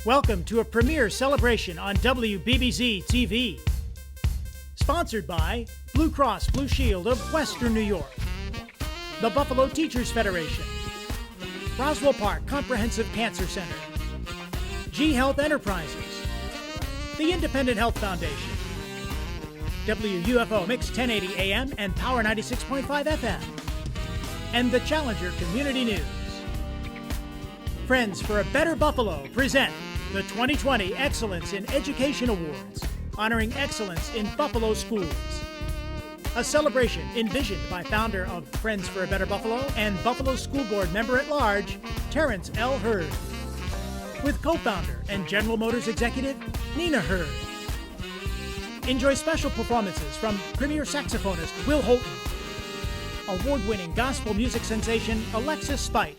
Welcome to a premiere celebration on WBBZ-TV. Sponsored by Blue Cross Blue Shield of Western New York, the Buffalo Teachers Federation, Roswell Park Comprehensive Cancer Center, G Health Enterprises, the Independent Health Foundation, WUFO Mix 1080 AM and Power 96.5 FM, and the Challenger Community News. Friends for a Better Buffalo present the 2020 Excellence in Education Awards, honoring excellence in Buffalo schools. A celebration envisioned by founder of Friends for a Better Buffalo and Buffalo School Board member-at-large, Terrence L. Hurd, with co-founder and General Motors executive, Nina Hurd. Enjoy special performances from premier saxophonist Will Holton, award-winning gospel music sensation Alexis Spight,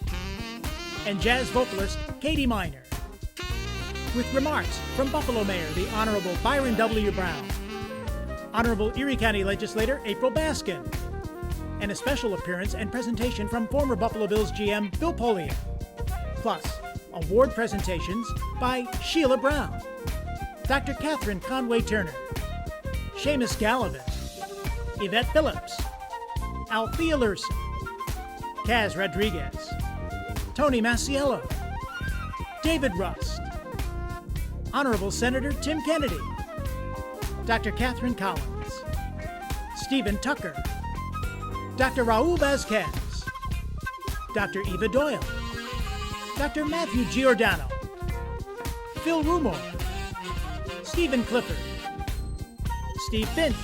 and jazz vocalist Katy Miner, with remarks from Buffalo Mayor the Honorable Byron W. Brown, Honorable Erie County Legislator April Baskin, and a special appearance and presentation from former Buffalo Bills GM Bill Polian, plus award presentations by Sheila Brown, Dr. Catherine Conway Turner, Seamus Gallivan, Yvette Phillips, Althea Lurson, Kaz Rodriguez, Tony Masiello, David Rust, Honorable Senator Tim Kennedy, Dr. Catherine Collins, Stephen Tucker, Dr. Raul Vazquez, Dr. Eva Doyle, Dr. Matthew Giordano, Phil Rumor, Stephen Clifford, Steve Finch,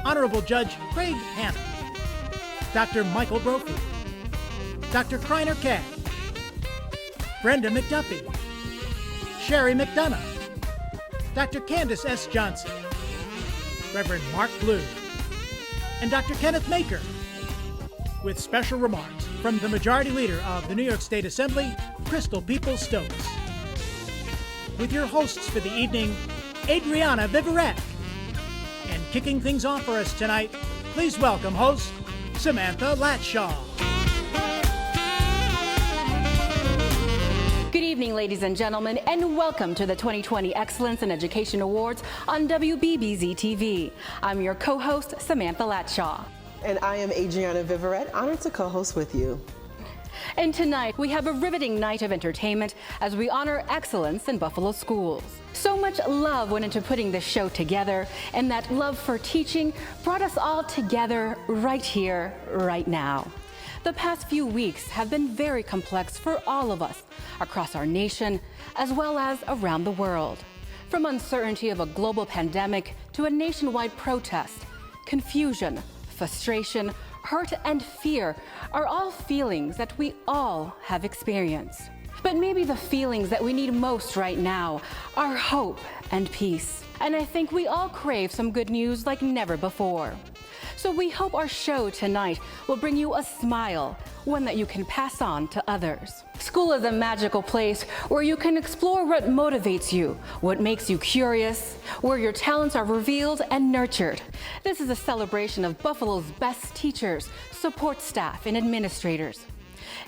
Honorable Judge Craig Hanna, Dr. Michael Brophy, Dr. Kreiner Kadd, Brenda McDuffie, Sherry McDonough, Dr. Candace S. Johnson, Reverend Mark Blue, and Dr. Kenneth Maker, with special remarks from the Majority Leader of the New York State Assembly, Crystal Peoples-Stokes. With your hosts for the evening, Adriana Viverette. And kicking things off for us tonight, please welcome host Samantha Latshaw. Good evening, ladies and gentlemen, and welcome to the 2020 Excellence in Education Awards on WBBZ-TV. I'm your co-host, Samantha Latshaw. And I am Adriana Viverette, honored to co-host with you. And tonight, we have a riveting night of entertainment as we honor excellence in Buffalo schools. So much love went into putting this show together, and that love for teaching brought us all together right here, right now. The past few weeks have been very complex for all of us across our nation, as well as around the world. From uncertainty of a global pandemic to a nationwide protest, confusion, frustration, hurt, and fear are all feelings that we all have experienced. But maybe the feelings that we need most right now are hope and peace. And I think we all crave some good news like never before. So we hope our show tonight will bring you a smile, one that you can pass on to others. School is a magical place where you can explore what motivates you, what makes you curious, where your talents are revealed and nurtured. This is a celebration of Buffalo's best teachers, support staff, and administrators.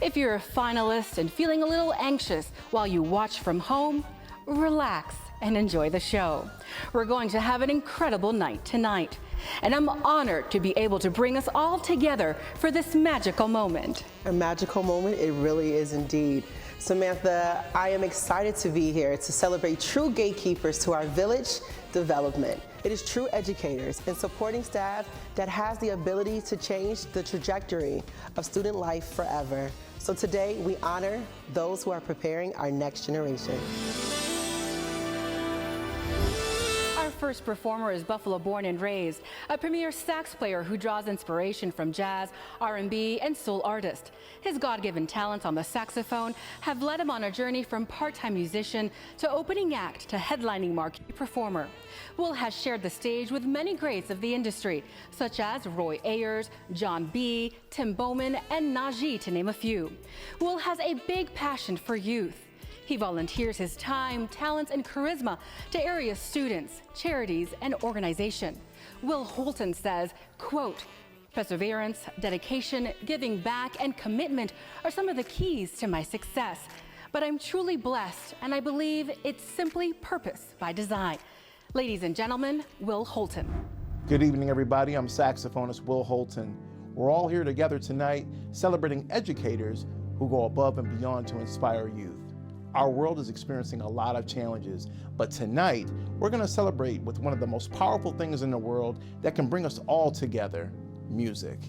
If you're a finalist and feeling a little anxious while you watch from home, relax and enjoy the show. We're going to have an incredible night tonight, and I'm honored to be able to bring us all together for this magical moment. A magical moment, it really is indeed. Samantha, I am excited to be here to celebrate true gatekeepers to our village development. It is true educators and supporting staff that has the ability to change the trajectory of student life forever. So today we honor those who are preparing our next generation. Our first performer is Buffalo born and raised, a premier sax player who draws inspiration from jazz, R&B, and soul artists. His God-given talents on the saxophone have led him on a journey from part-time musician to opening act to headlining marquee performer. Will has shared the stage with many greats of the industry, such as Roy Ayers, John B., Tim Bowman, and Najee, to name a few. Will has a big passion for youth. He volunteers his time, talents, and charisma to area students, charities, and organizations. Will Holton says, quote, "Perseverance, dedication, giving back, and commitment are some of the keys to my success. but I'm truly blessed, and I believe it's simply purpose by design. Ladies and gentlemen, Will Holton. Good evening, everybody. I'm saxophonist Will Holton. We're all here together tonight celebrating educators who go above and beyond to inspire youth. Our world is experiencing a lot of challenges, but tonight we're going to celebrate with one of the most powerful things in the world that can bring us all together, music.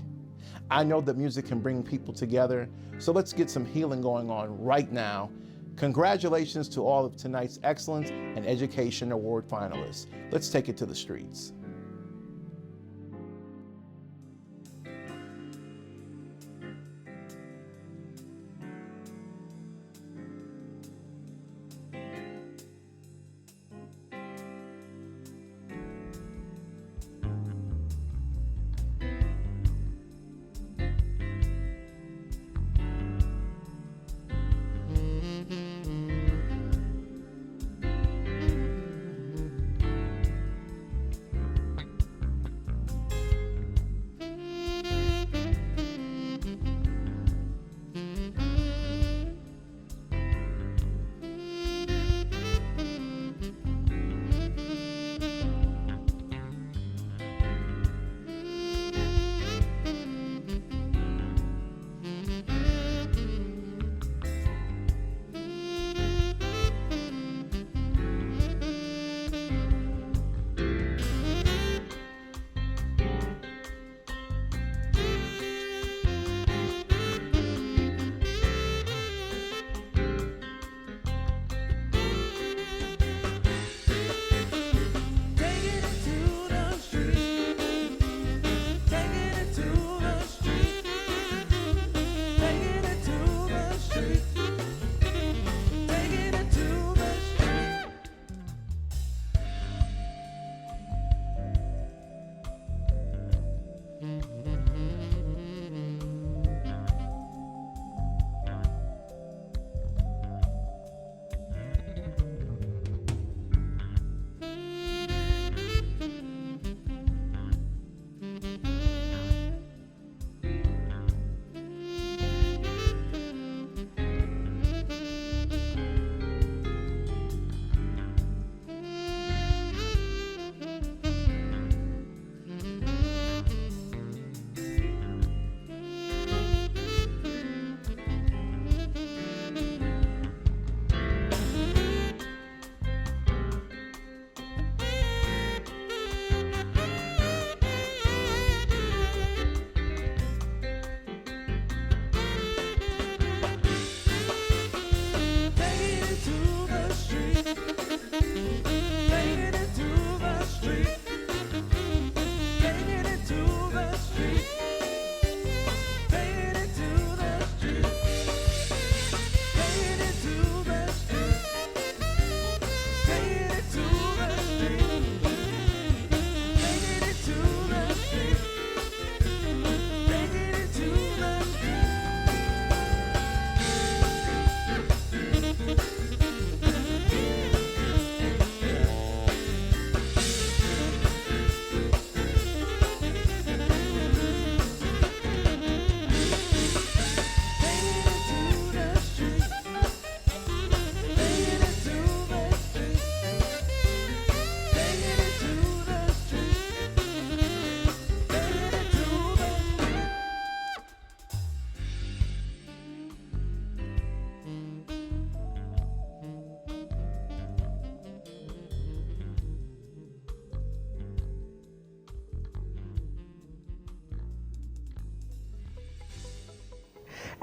I know that music can bring people together, so let's get some healing going on right now. Congratulations to all of tonight's Excellence in Education Award finalists. Let's take it to the streets.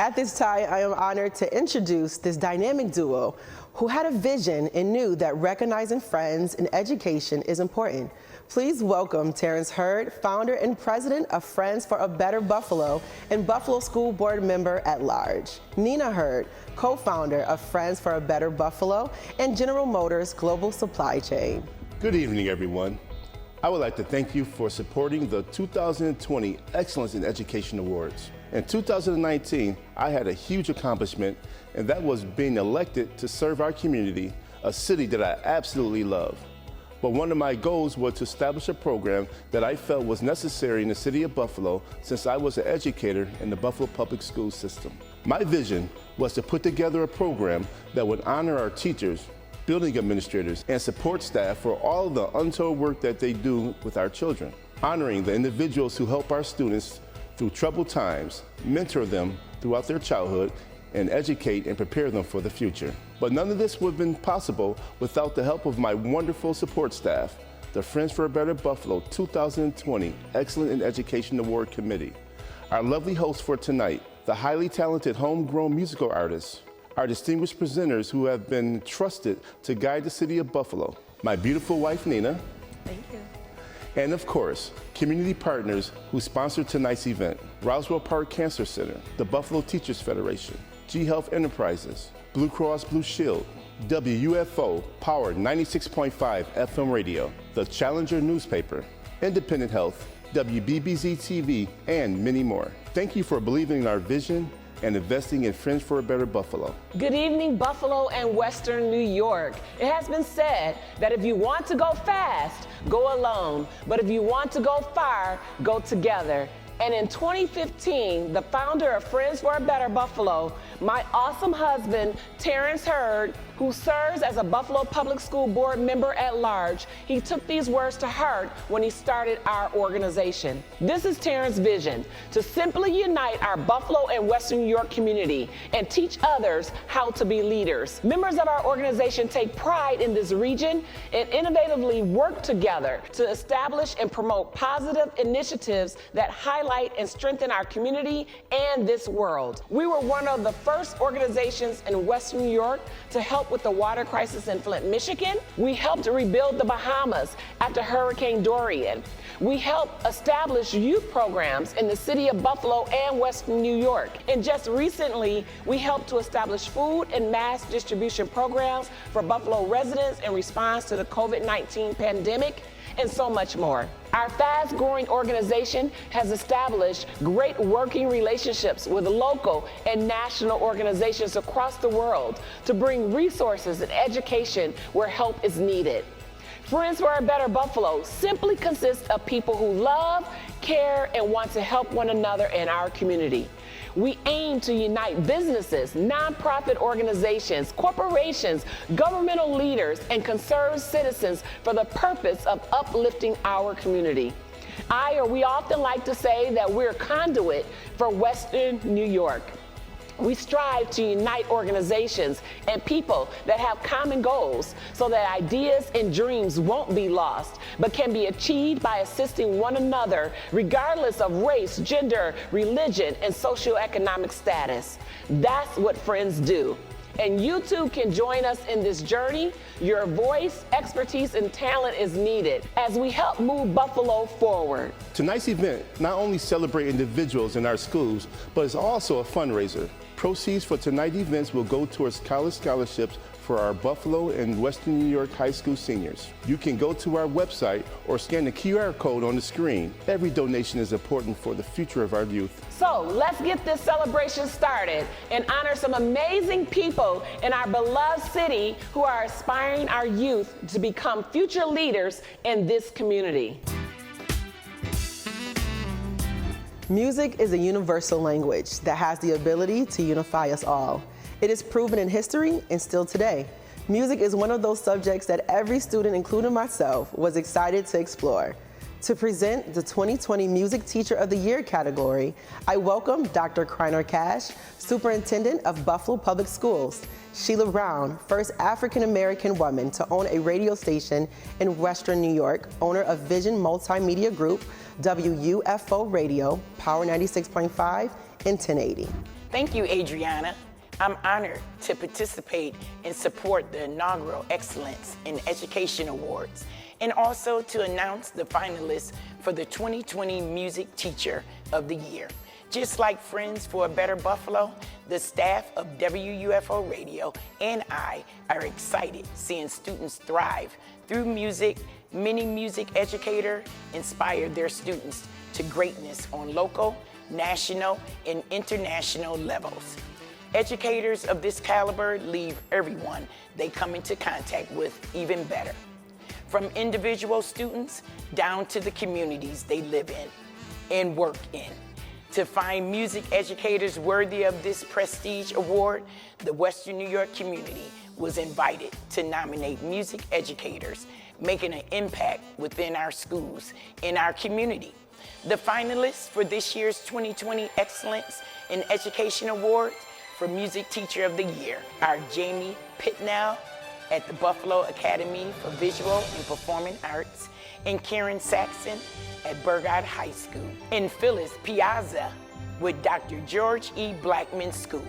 At this time, I am honored to introduce this dynamic duo who had a vision and knew that recognizing friends in education is important. Please welcome Terrence Hurd, founder and president of Friends for a Better Buffalo and Buffalo School Board member at large. Nina Hurd, co-founder of Friends for a Better Buffalo and General Motors Global Supply Chain. Good evening, everyone. I would like to thank you for supporting the 2020 Excellence in Education Awards. In 2019, I had a huge accomplishment, and that was being elected to serve our community, a city that I absolutely love. But one of my goals was to establish a program that I felt was necessary in the city of Buffalo since I was an educator in the Buffalo public school system. My vision was to put together a program that would honor our teachers, building administrators, and support staff for all of the untold work that they do with our children, honoring the individuals who help our students through troubled times, mentor them throughout their childhood, and educate and prepare them for the future. But none of this would have been possible without the help of my wonderful support staff, the Friends for a Better Buffalo 2020 Excellent in Education Award Committee. Our lovely hosts for tonight, the highly talented homegrown musical artists, our distinguished presenters who have been trusted to guide the city of Buffalo, my beautiful wife, Nina. Thank you. And of course, community partners who sponsored tonight's event, Roswell Park Cancer Center, the Buffalo Teachers Federation, G Health Enterprises, Blue Cross Blue Shield, WUFO Power 96.5 FM radio, the Challenger newspaper, Independent Health, WBBZ-TV, and many more. Thank you for believing in our vision and investing in Friends for a Better Buffalo. Good evening, Buffalo and Western New York. It has been said that if you want to go fast, go alone. But if you want to go far, go together. And in 2015, the founder of Friends for a Better Buffalo, my awesome husband, Terrence Hurd, who serves as a Buffalo Public School Board member at large, he took these words to heart when he started our organization. This is Terrence's vision, to simply unite our Buffalo and Western New York community and teach others how to be leaders. Members of our organization take pride in this region and innovatively work together to establish and promote positive initiatives that highlight and strengthen our community and this world. We were one of the first organizations in Western New York to help with the water crisis in Flint, Michigan. We helped rebuild the Bahamas after Hurricane Dorian. We helped establish youth programs in the city of Buffalo and Western New York. And just recently, we helped to establish food and mass distribution programs for Buffalo residents in response to the COVID-19 pandemic, and so much more. Our fast-growing organization has established great working relationships with local and national organizations across the world to bring resources and education where help is needed. Friends for a Better Buffalo simply consists of people who love, care, and want to help one another in our community. We aim to unite businesses, nonprofit organizations, corporations, governmental leaders, and concerned citizens for the purpose of uplifting our community. We often like to say that we're a conduit for Western New York. We strive to unite organizations and people that have common goals so that ideas and dreams won't be lost, but can be achieved by assisting one another regardless of race, gender, religion, and socioeconomic status. That's what Friends do. And you too can join us in this journey. Your voice, expertise, and talent is needed as we help move Buffalo forward. Tonight's event not only celebrates individuals in our schools, but is also a fundraiser. Proceeds for tonight's events will go towards college scholarships for our Buffalo and Western New York high school seniors. You can go to our website or scan the QR code on the screen. Every donation is important for the future of our youth. So let's get this celebration started and honor some amazing people in our beloved city who are inspiring our youth to become future leaders in this community. Music is a universal language that has the ability to unify us all. It is proven in history and still today. Music is one of those subjects that every student, including myself, was excited to explore. To present the 2020 Music Teacher of the Year category, I welcome Dr. Kreiner Cash, Superintendent of Buffalo Public Schools, Sheila Brown, first African-American woman to own a radio station in Western New York, owner of Vision Multimedia Group, WUFO Radio, Power 96.5, and 1080. Thank you, Adriana. I'm honored to participate and support the inaugural Excellence in Education Awards, and also to announce the finalists for the 2020 Music Teacher of the Year. Just like Friends for a Better Buffalo, the staff of WUFO Radio and I are excited seeing students thrive through music. Many music educators inspire their students to greatness on local, national, and international levels. Educators of this caliber leave everyone they come into contact with even better, from individual students down to the communities they live in and work in. To find music educators worthy of this prestige award, the Western New York community was invited to nominate music educators making an impact within our schools in our community. The finalists for this year's 2020 Excellence in Education Award for Music Teacher of the Year are Jamie Pitnell at the Buffalo Academy for Visual and Performing Arts and Karen Saxon at Burgard High School, and Phyllis Piazza with Dr. George E. Blackman School.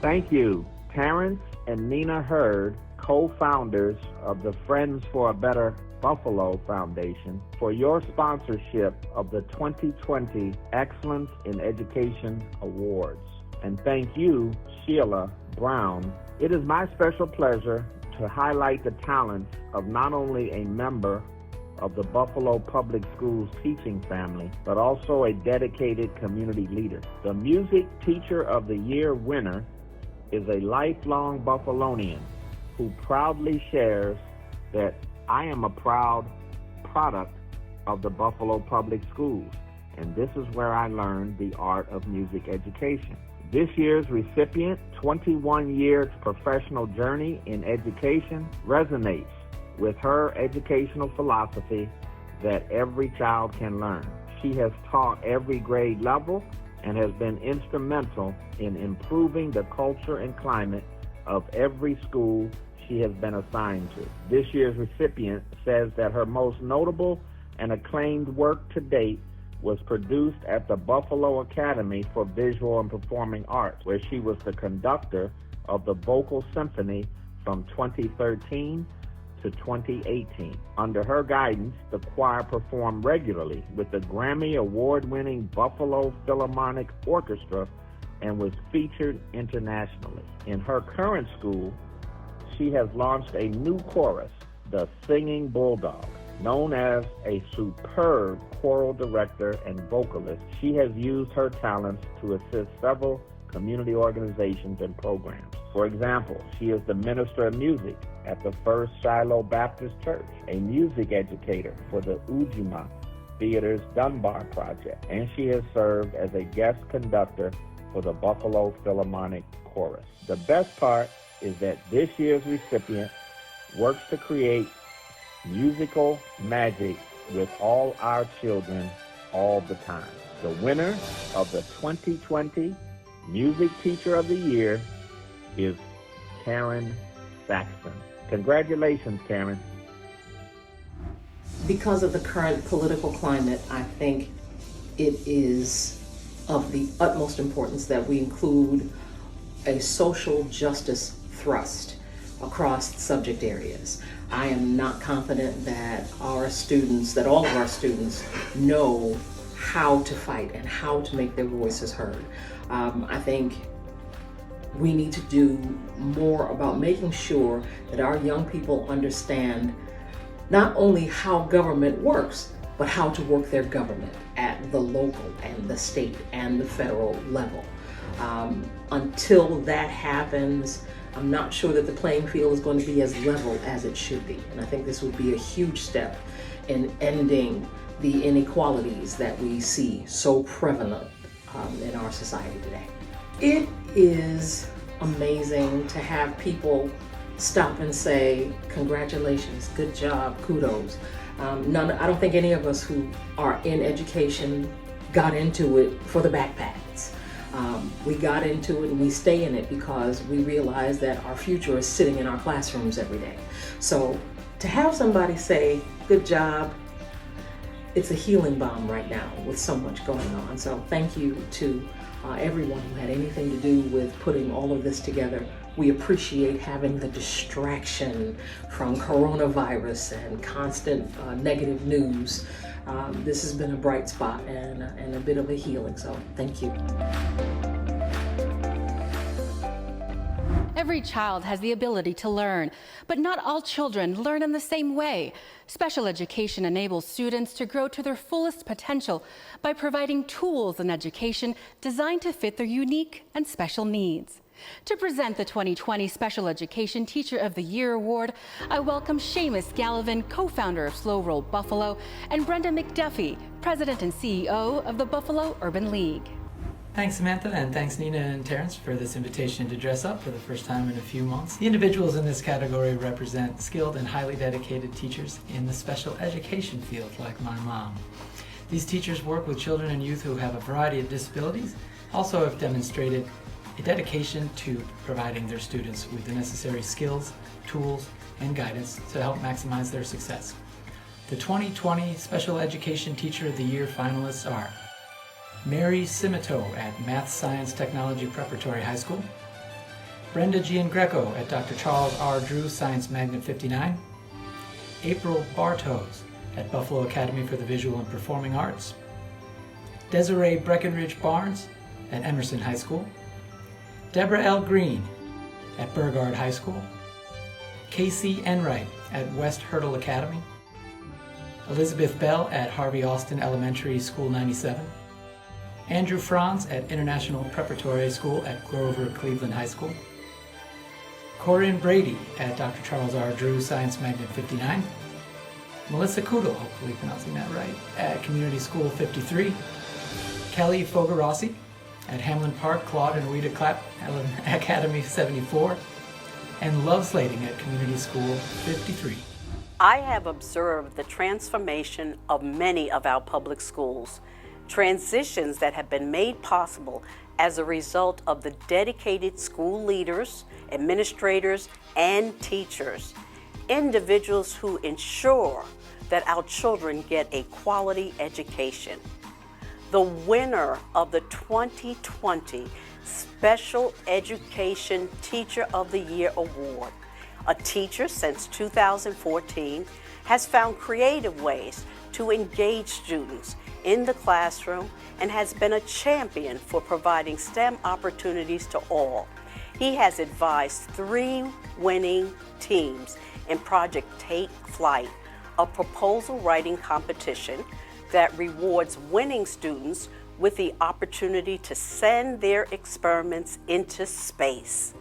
Thank you, Terrence and Nina Hurd, co-founders of the Friends for a Better Buffalo Foundation, for your sponsorship of the 2020 Excellence in Education Awards. And thank you, Sheila Brown. It is my special pleasure to highlight the talents of not only a member of the Buffalo Public Schools teaching family, but also a dedicated community leader. The Music Teacher of the Year winner is a lifelong Buffalonian who proudly shares that I am a proud product of the Buffalo Public Schools, and this is where I learned the art of music education. This year's recipient, 21-year professional journey in education, resonates with her educational philosophy that every child can learn. She has taught every grade level and has been instrumental in improving the culture and climate of every school she has been assigned to. This year's recipient says that her most notable and acclaimed work to date was produced at the Buffalo Academy for Visual and Performing Arts, where she was the conductor of the Vocal Symphony from 2013 to 2018. Under her guidance, the choir performed regularly with the Grammy Award-winning Buffalo Philharmonic Orchestra and was featured internationally. In her current school, she has launched a new chorus, the Singing Bulldog. Known as a superb choral director and vocalist, she has used her talents to assist several community organizations and programs. For example, she is the Minister of Music at the First Shiloh Baptist Church, a music educator for the Ujima Theater's Dunbar Project, and she has served as a guest conductor for the Buffalo Philharmonic Chorus. The best part is that this year's recipient works to create musical magic with all our children all the time. The winner of the 2020 Music Teacher of the Year is Karen Saxon. Congratulations, Karen. Because of the current political climate, I think it is of the utmost importance that we include a social justice thrust across subject areas. I am not confident that all of our students know how to fight and how to make their voices heard. I think we need to do more about making sure that our young people understand not only how government works, but how to work their government at the local and the state and the federal level. Until that happens, I'm not sure that the playing field is going to be as level as it should be. And I think this would be a huge step in ending the inequalities that we see so prevalent in our society today. It is amazing to have people stop and say, congratulations, good job, kudos. I don't think any of us who are in education got into it for the backpats. We got into it and we stay in it because we realize that our future is sitting in our classrooms every day. So to have somebody say, good job, it's a healing balm right now with so much going on. So thank you to everyone who had anything to do with putting all of this together. We appreciate having the distraction from coronavirus and constant negative news. This has been a bright spot and a bit of a healing, so thank you. Every child has the ability to learn, but not all children learn in the same way. Special education enables students to grow to their fullest potential by providing tools and education designed to fit their unique and special needs. To present the 2020 Special Education Teacher of the Year Award, I welcome Seamus Gallivan, co-founder of Slow Roll Buffalo, and Brenda McDuffie, President and CEO of the Buffalo Urban League. Thanks, Samantha, and thanks, Nina and Terrence, for this invitation to dress up for the first time in a few months. The individuals in this category represent skilled and highly dedicated teachers in the special education field, like my mom. These teachers work with children and youth who have a variety of disabilities, also have demonstrated a dedication to providing their students with the necessary skills, tools, and guidance to help maximize their success. The 2020 Special Education Teacher of the Year finalists are Mary Simito at Math Science Technology Preparatory High School, Brenda Giangreco at Dr. Charles R. Drew Science Magnet 59, April Bartos at Buffalo Academy for the Visual and Performing Arts, Desiree Breckenridge Barnes at Emerson High School, Deborah L. Green at Burgard High School, Casey Enright at West Hurdle Academy, Elizabeth Bell at Harvey Austin Elementary School 97, Andrew Franz at International Preparatory School at Grover Cleveland High School, Corinne Brady at Dr. Charles R. Drew Science Magnet 59, Melissa Kudel, hopefully pronouncing that right, at Community School 53, Kelly Fogarossi at Hamlin Park Claude and Rita Clapp Academy 74, and Love Slating at Community School 53. I have observed the transformation of many of our public schools, transitions that have been made possible as a result of the dedicated school leaders, administrators, and teachers, individuals who ensure that our children get a quality education. The winner of the 2020 Special Education Teacher of the Year Award, a teacher since 2014, has found creative ways to engage students in the classroom and has been a champion for providing STEM opportunities to all. He has advised 3 winning teams in Project Take Flight, a proposal writing competition that rewards winning students with the opportunity to send their experiments into space.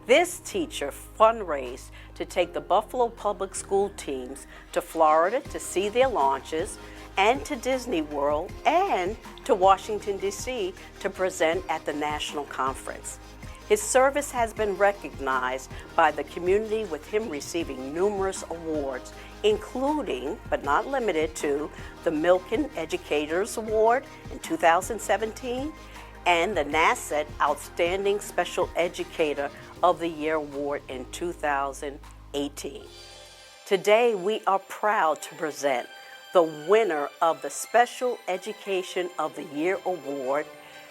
This teacher fundraised to take the Buffalo Public School teams to Florida to see their launches, and to Disney World, and to Washington, D.C. to present at the national conference. His service has been recognized by the community, with him receiving numerous awards, including, but not limited to, the Milken Educators Award in 2017 and the NASET Outstanding Special Educator of the Year Award in 2018. Today, we are proud to present the winner of the Special Education of the Year Award,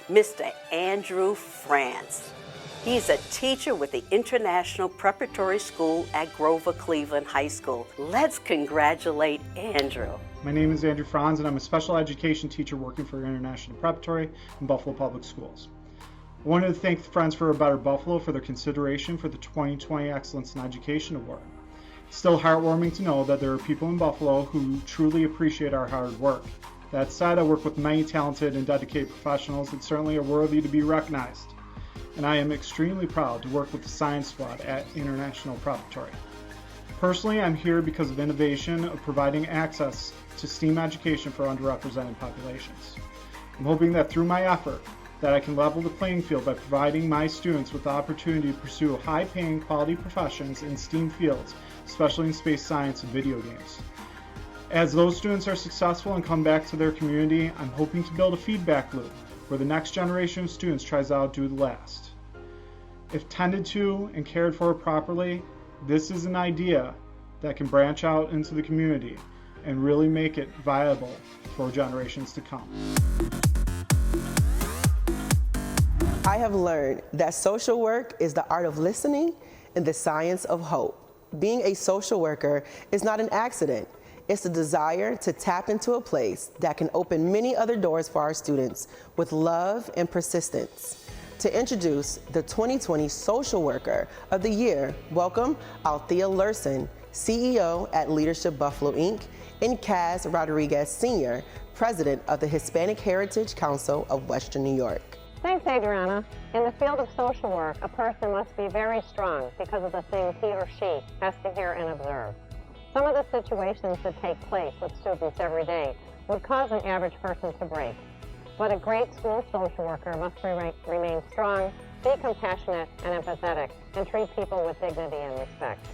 Mr. Andrew Franz. He's a teacher with the International Preparatory School at Grover Cleveland High School. Let's congratulate Andrew. My name is Andrew Franz, and I'm a special education teacher working for International Preparatory in Buffalo Public Schools. I wanted to thank Friends for a Better Buffalo for their consideration for the 2020 Excellence in Education Award. It's still heartwarming to know that there are people in Buffalo who truly appreciate our hard work. That said, I work with many talented and dedicated professionals that certainly are worthy to be recognized. And I am extremely proud to work with the Science Squad at International Preparatory. Personally, I'm here because of innovation of providing access to STEAM education for underrepresented populations. I'm hoping that through my effort, that I can level the playing field by providing my students with the opportunity to pursue high-paying quality professions in STEAM fields, especially in space science and video games. As those students are successful and come back to their community, I'm hoping to build a feedback loop where the next generation of students tries to outdo the last. If tended to and cared for properly, this is an idea that can branch out into the community and really make it viable for generations to come. I have learned that social work is the art of listening and the science of hope. Being a social worker is not an accident. It's the desire to tap into a place that can open many other doors for our students with love and persistence. To introduce the 2020 Social Worker of the Year, welcome Althea Lurson, CEO at Leadership Buffalo, Inc., and Kaz Rodriguez, Sr., President of the Hispanic Heritage Council of Western New York. Thanks, Adriana. In the field of social work, a person must be very strong because of the things he or she has to hear and observe. Some of the situations that take place with students every day would cause an average person to break. But a great school social worker must remain strong, be compassionate and empathetic, and treat people with dignity and respect.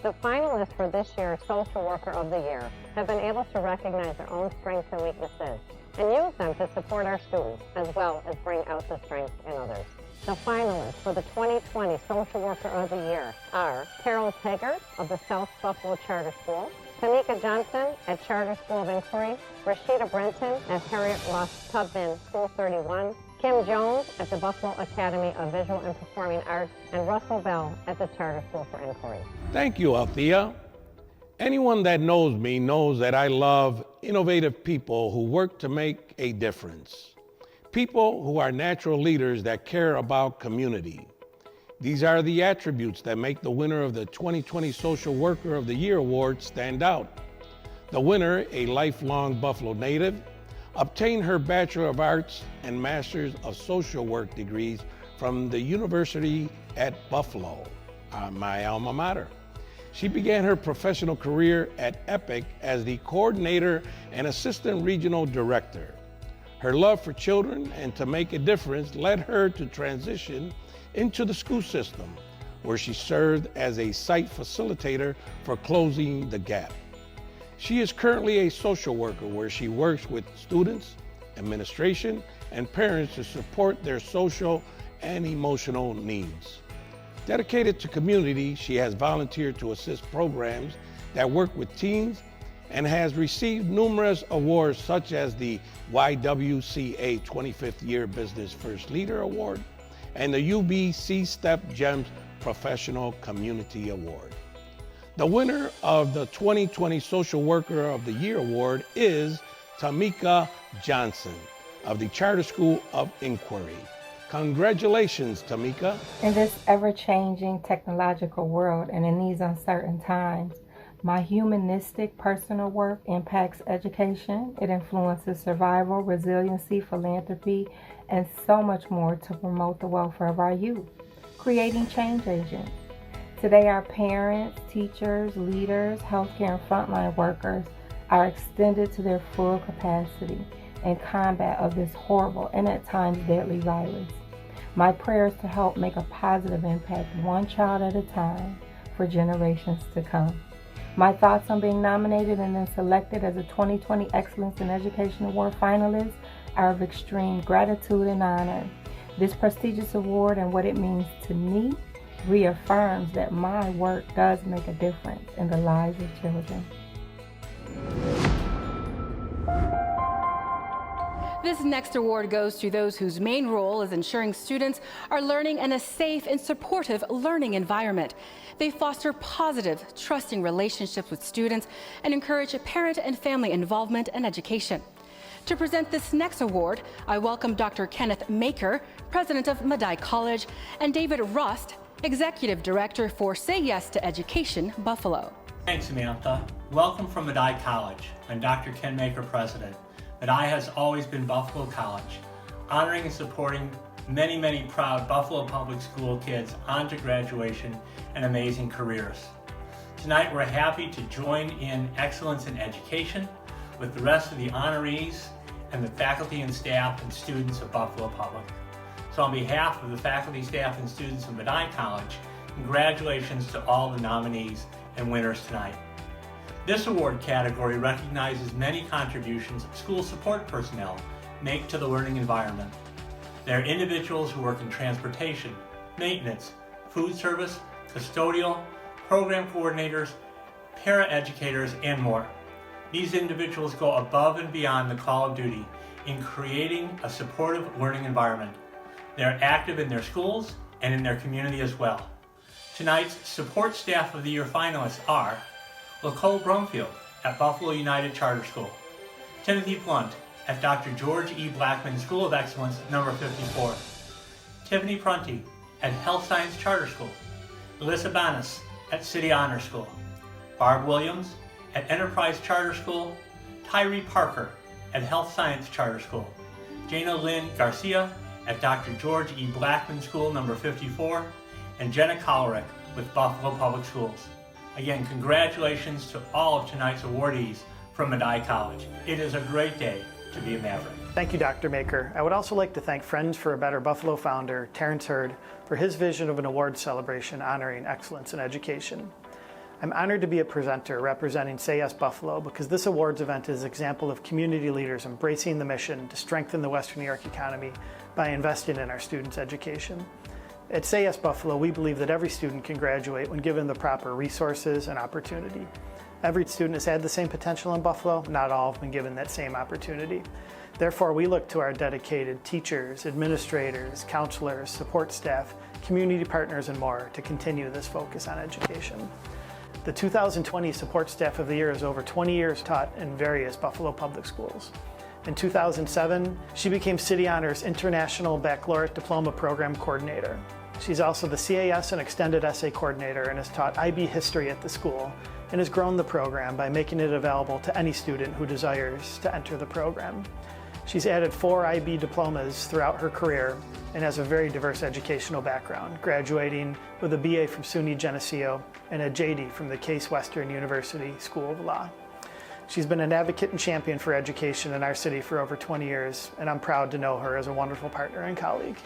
The finalists for this year's Social Worker of the Year have been able to recognize their own strengths and weaknesses and use them to support our students as well as bring out the strengths in others. The finalists for the 2020 Social Worker of the Year are Carol Taggart of the South Buffalo Charter School, Tamika Johnson at Charter School of Inquiry, Rashida Brenton at Harriet Ross Tubman School 31, Kim Jones at the Buffalo Academy of Visual and Performing Arts, and Russell Bell at the Charter School for Inquiry. Thank you, Althea. Anyone that knows me knows that I love innovative people who work to make a difference. People who are natural leaders that care about community. These are the attributes that make the winner of the 2020 Social Worker of the Year Award stand out. The winner, a lifelong Buffalo native, obtained her Bachelor of Arts and Master's of Social Work degrees from the University at Buffalo, my alma mater. She began her professional career at Epic as the coordinator and assistant regional director. Her love for children and to make a difference led her to transition into the school system, where she served as a site facilitator for Closing the Gap. She is currently a social worker where she works with students, administration, and parents to support their social and emotional needs. Dedicated to community, she has volunteered to assist programs that work with teens and has received numerous awards such as the YWCA 25th Year Business First Leader Award and the UBC Step Gems Professional Community Award. The winner of the 2020 Social Worker of the Year Award is Tamika Johnson of the Charter School of Inquiry. Congratulations, Tamika. In this ever-changing technological world and in these uncertain times, my humanistic personal work impacts education. It influences survival, resiliency, philanthropy, and so much more to promote the welfare of our youth, creating change agents. Today, our parents, teachers, leaders, healthcare, and frontline workers are extended to their full capacity in combat of this horrible and at times deadly virus. My prayer is to help make a positive impact one child at a time for generations to come. My thoughts on being nominated and then selected as a 2020 Excellence in Education Award finalist are of extreme gratitude and honor. This prestigious award and what it means to me reaffirms that my work does make a difference in the lives of children. This next award goes to those whose main role is ensuring students are learning in a safe and supportive learning environment. They foster positive, trusting relationships with students and encourage parent and family involvement in education. To present this next award, I welcome Dr. Kenneth Maker, president of Medaille College, and David Rust, executive director for Say Yes to Education, Buffalo. Thanks, Samantha. Welcome from Medaille College. I'm Dr. Ken Maker, president. Medaille has always been Buffalo College, honoring and supporting many, many proud Buffalo Public School kids on to graduation and amazing careers. Tonight, we're happy to join in Excellence in Education with the rest of the honorees and the faculty and staff and students of Buffalo Public. So on behalf of the faculty, staff, and students of Medaille College, congratulations to all the nominees and winners tonight. This award category recognizes many contributions school support personnel make to the learning environment. They're individuals who work in transportation, maintenance, food service, custodial, program coordinators, paraeducators, and more. These individuals go above and beyond the call of duty in creating a supportive learning environment. They're active in their schools and in their community as well. Tonight's Support Staff of the Year finalists are Nicole Brumfield at Buffalo United Charter School, Timothy Blunt at Dr. George E. Blackman School of Excellence, number 54, Tiffany Prunty at Health Science Charter School, Alyssa Banas at City Honor School, Barb Williams at Enterprise Charter School, Tyree Parker at Health Science Charter School, Jana Lynn Garcia at Dr. George E. Blackman School, number 54, and Jenna Colerick with Buffalo Public Schools. Again, congratulations to all of tonight's awardees from Medaille College. It is a great day to be a Maverick. Thank you, Dr. Maker. I would also like to thank Friends for a Better Buffalo founder, Terrence Hurd, for his vision of an award celebration honoring excellence in education. I'm honored to be a presenter representing Say Yes Buffalo because this awards event is an example of community leaders embracing the mission to strengthen the Western New York economy by investing in our students' education. At Say Yes Buffalo, we believe that every student can graduate when given the proper resources and opportunity. Every student has had the same potential in Buffalo, not all have been given that same opportunity. Therefore, we look to our dedicated teachers, administrators, counselors, support staff, community partners, and more to continue this focus on education. The 2020 Support Staff of the Year is over 20 years taught in various Buffalo public schools. In 2007, she became City Honor's International Baccalaureate Diploma Program Coordinator. She's also the CAS and Extended Essay Coordinator and has taught IB history at the school and has grown the program by making it available to any student who desires to enter the program. She's added 4 IB diplomas throughout her career and has a very diverse educational background, graduating with a BA from SUNY Geneseo and a JD from the Case Western University School of Law. She's been an advocate and champion for education in our city for over 20 years, and I'm proud to know her as a wonderful partner and colleague.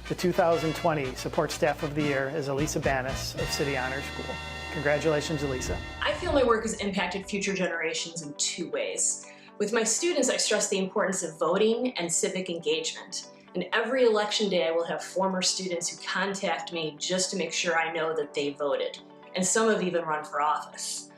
The 2020 Support Staff of the Year is Elisa Banis of City Honor School. Congratulations, Elisa. I feel my work has impacted future generations in 2 ways. With my students, I stress the importance of voting and civic engagement. And every election day, I will have former students who contact me just to make sure I know that they voted. And some have even run for office.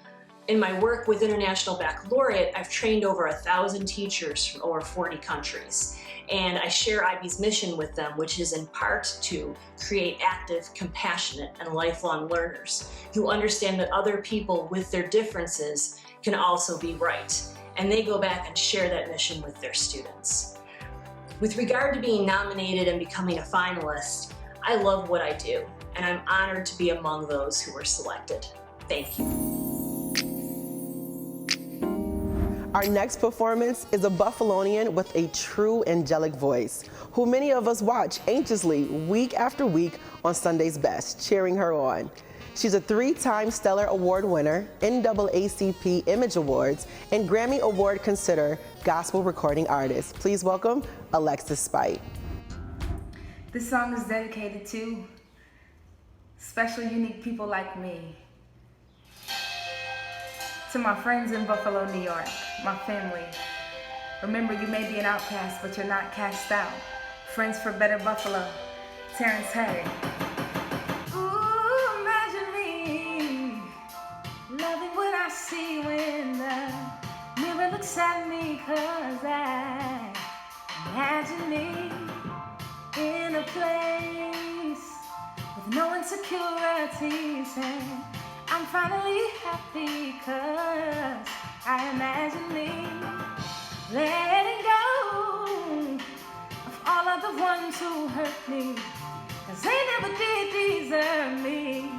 In my work with International Baccalaureate, I've trained over 1,000 teachers from over 40 countries. And I share IB's mission with them, which is in part to create active, compassionate, and lifelong learners who understand that other people with their differences can also be right. And they go back and share that mission with their students. With regard to being nominated and becoming a finalist, I love what I do, and I'm honored to be among those who were selected. Thank you. Our next performance is a Buffalonian with a true angelic voice, who many of us watch anxiously week after week on Sunday's Best, cheering her on. She's a 3-time Stellar Award winner, NAACP Image Awards, and Grammy Award consider gospel recording artist. Please welcome Alexis Spight. This song is dedicated to special, unique people like me. To my friends in Buffalo, New York, my family. Remember, you may be an outcast, but you're not cast out. Friends for Better Buffalo, Terrence Hurd. Loving what I see when the mirror looks at me, 'cause I imagine me in a place with no insecurities, and I'm finally happy 'cause I imagine me letting go of all of the ones who hurt me, 'cause they never did deserve me.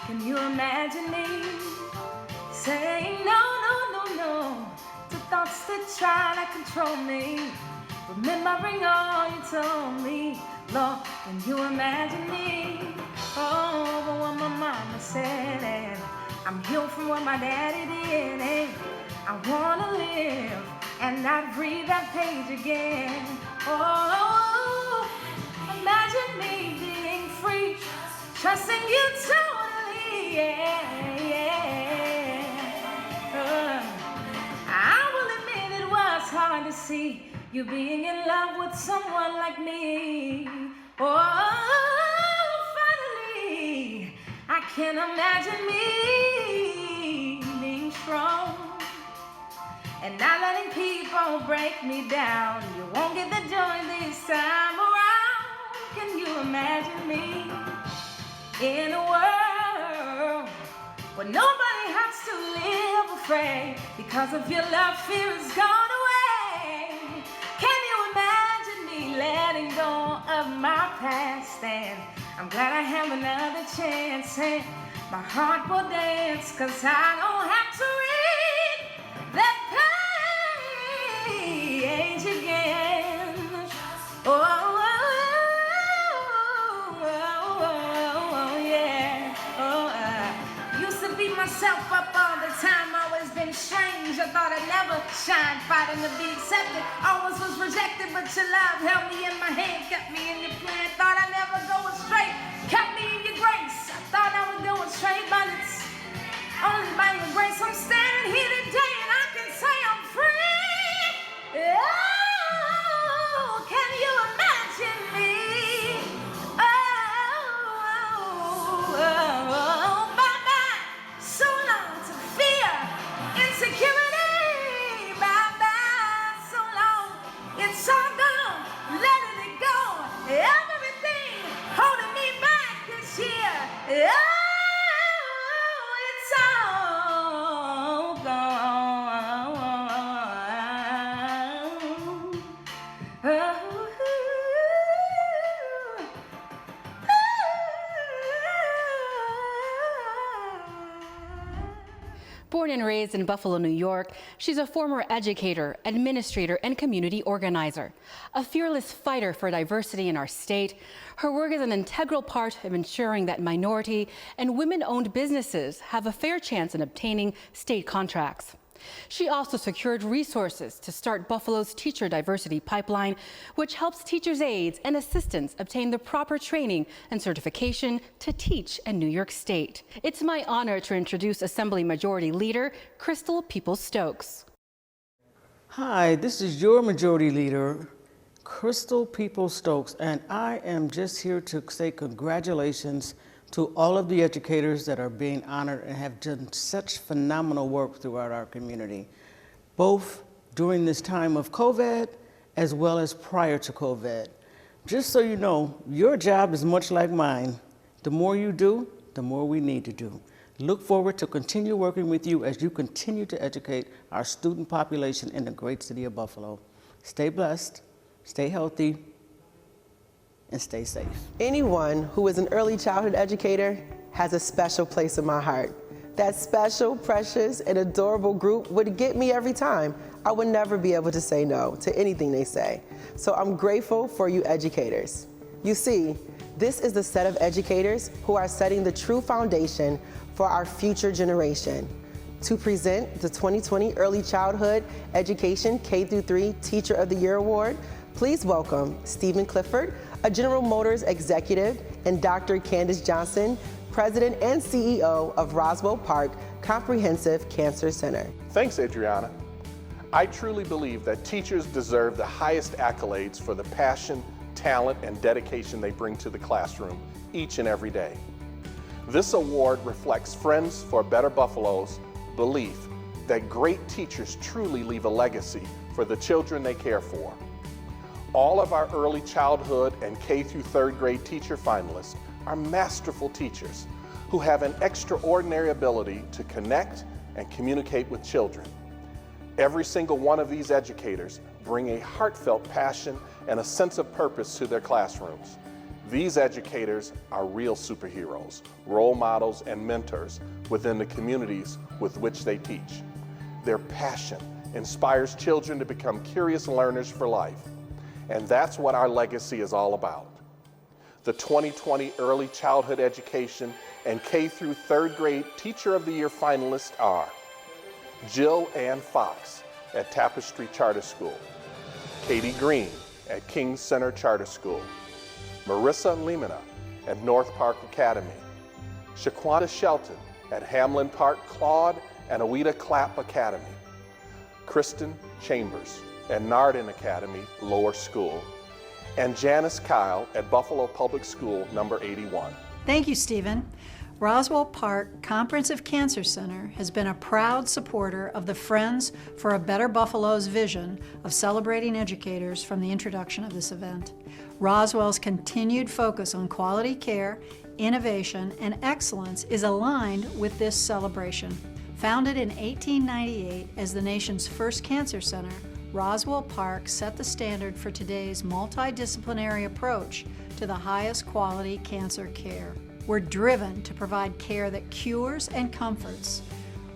Can you imagine me saying no, no, no, no to thoughts that try to control me? Remembering all you told me, Lord, can you imagine me? Oh, but what my mama said, and I'm healed from what my daddy did, and I wanna live and not read that page again. Oh, imagine me being free, trusting you totally, yeah, yeah. I will admit it was hard to see you being in love with someone like me. Oh, finally, I can imagine me being strong and not letting people break me down. You won't get the joy this time around. Can you imagine me in a world where nobody has to live afraid because of your love? Fear is gone away. Can you imagine me letting go of my past? And I'm glad I have another chance, and my heart will dance, 'cause I don't have to read that page again. Oh, yeah. Oh, used to beat myself up all the time, always been became strange. I thought I'd never shine, fighting to be accepted. Almost was rejected, but your love held me in my hand, kept me in your plan. Thought I'd never go astray, kept me in your grace. I thought I would go astray, but it's only by your grace I'm standing here today, and I can say I'm free. Oh, can you imagine me? Bye-bye, so long to fear, insecurity. Bye-bye, so long, it's all gone, letting it go. Everything holding me back this year. It's all gone. Born and raised in Buffalo, New York, she's a former educator, administrator, and community organizer. A fearless fighter for diversity in our state, her work is an integral part of ensuring that minority and women-owned businesses have a fair chance in obtaining state contracts. She also secured resources to start Buffalo's teacher diversity pipeline, which helps teachers' aides and assistants obtain the proper training and certification to teach in New York State. It's my honor to introduce Assembly Majority Leader Crystal Peoples-Stokes. Hi, this is your Majority Leader, Crystal Peoples-Stokes, and I am just here to say congratulations to all of the educators that are being honored and have done such phenomenal work throughout our community, both during this time of COVID as well as prior to COVID. Just so you know, your job is much like mine. The more you do, the more we need to do. Look forward to continue working with you as you continue to educate our student population in the great city of Buffalo. Stay blessed, stay healthy, and stay safe. Anyone who is an early childhood educator has a special place in my heart. That special, precious, and adorable group would get me every time. I would never be able to say no to anything they say. So I'm grateful for you educators. You see, this is the set of educators who are setting the true foundation for our future generation. To present the 2020 Early Childhood Education K-3 Teacher of the Year Award, please welcome Stephen Clifford, a General Motors executive, and Dr. Candace Johnson, President and CEO of Roswell Park Comprehensive Cancer Center. Thanks, Adriana. I truly believe that teachers deserve the highest accolades for the passion, talent, and dedication they bring to the classroom each and every day. This award reflects Friends for Better Buffalo's belief that great teachers truly leave a legacy for the children they care for. All of our early childhood and K through third grade teacher finalists are masterful teachers who have an extraordinary ability to connect and communicate with children. Every single one of these educators bring a heartfelt passion and a sense of purpose to their classrooms. These educators are real superheroes, role models, and mentors within the communities with which they teach. Their passion inspires children to become curious learners for life. And that's what our legacy is all about. The 2020 Early Childhood Education and K through third grade Teacher of the Year finalists are Jill Ann Fox at Tapestry Charter School, Katie Green at King Center Charter School, Marissa Lemina at North Park Academy, Shaquanda Shelton at Hamlin Park Claude and Awita Clapp Academy, Kristen Chambers at Nardin Academy Lower School, and Janice Kyle at Buffalo Public School number 81. Thank you, Stephen. Roswell Park Comprehensive Cancer Center has been a proud supporter of the Friends for a Better Buffalo's vision of celebrating educators from the introduction of this event. Roswell's continued focus on quality care, innovation, and excellence is aligned with this celebration. Founded in 1898 as the nation's first cancer center, Roswell Park set the standard for today's multidisciplinary approach to the highest quality cancer care. We're driven to provide care that cures and comforts,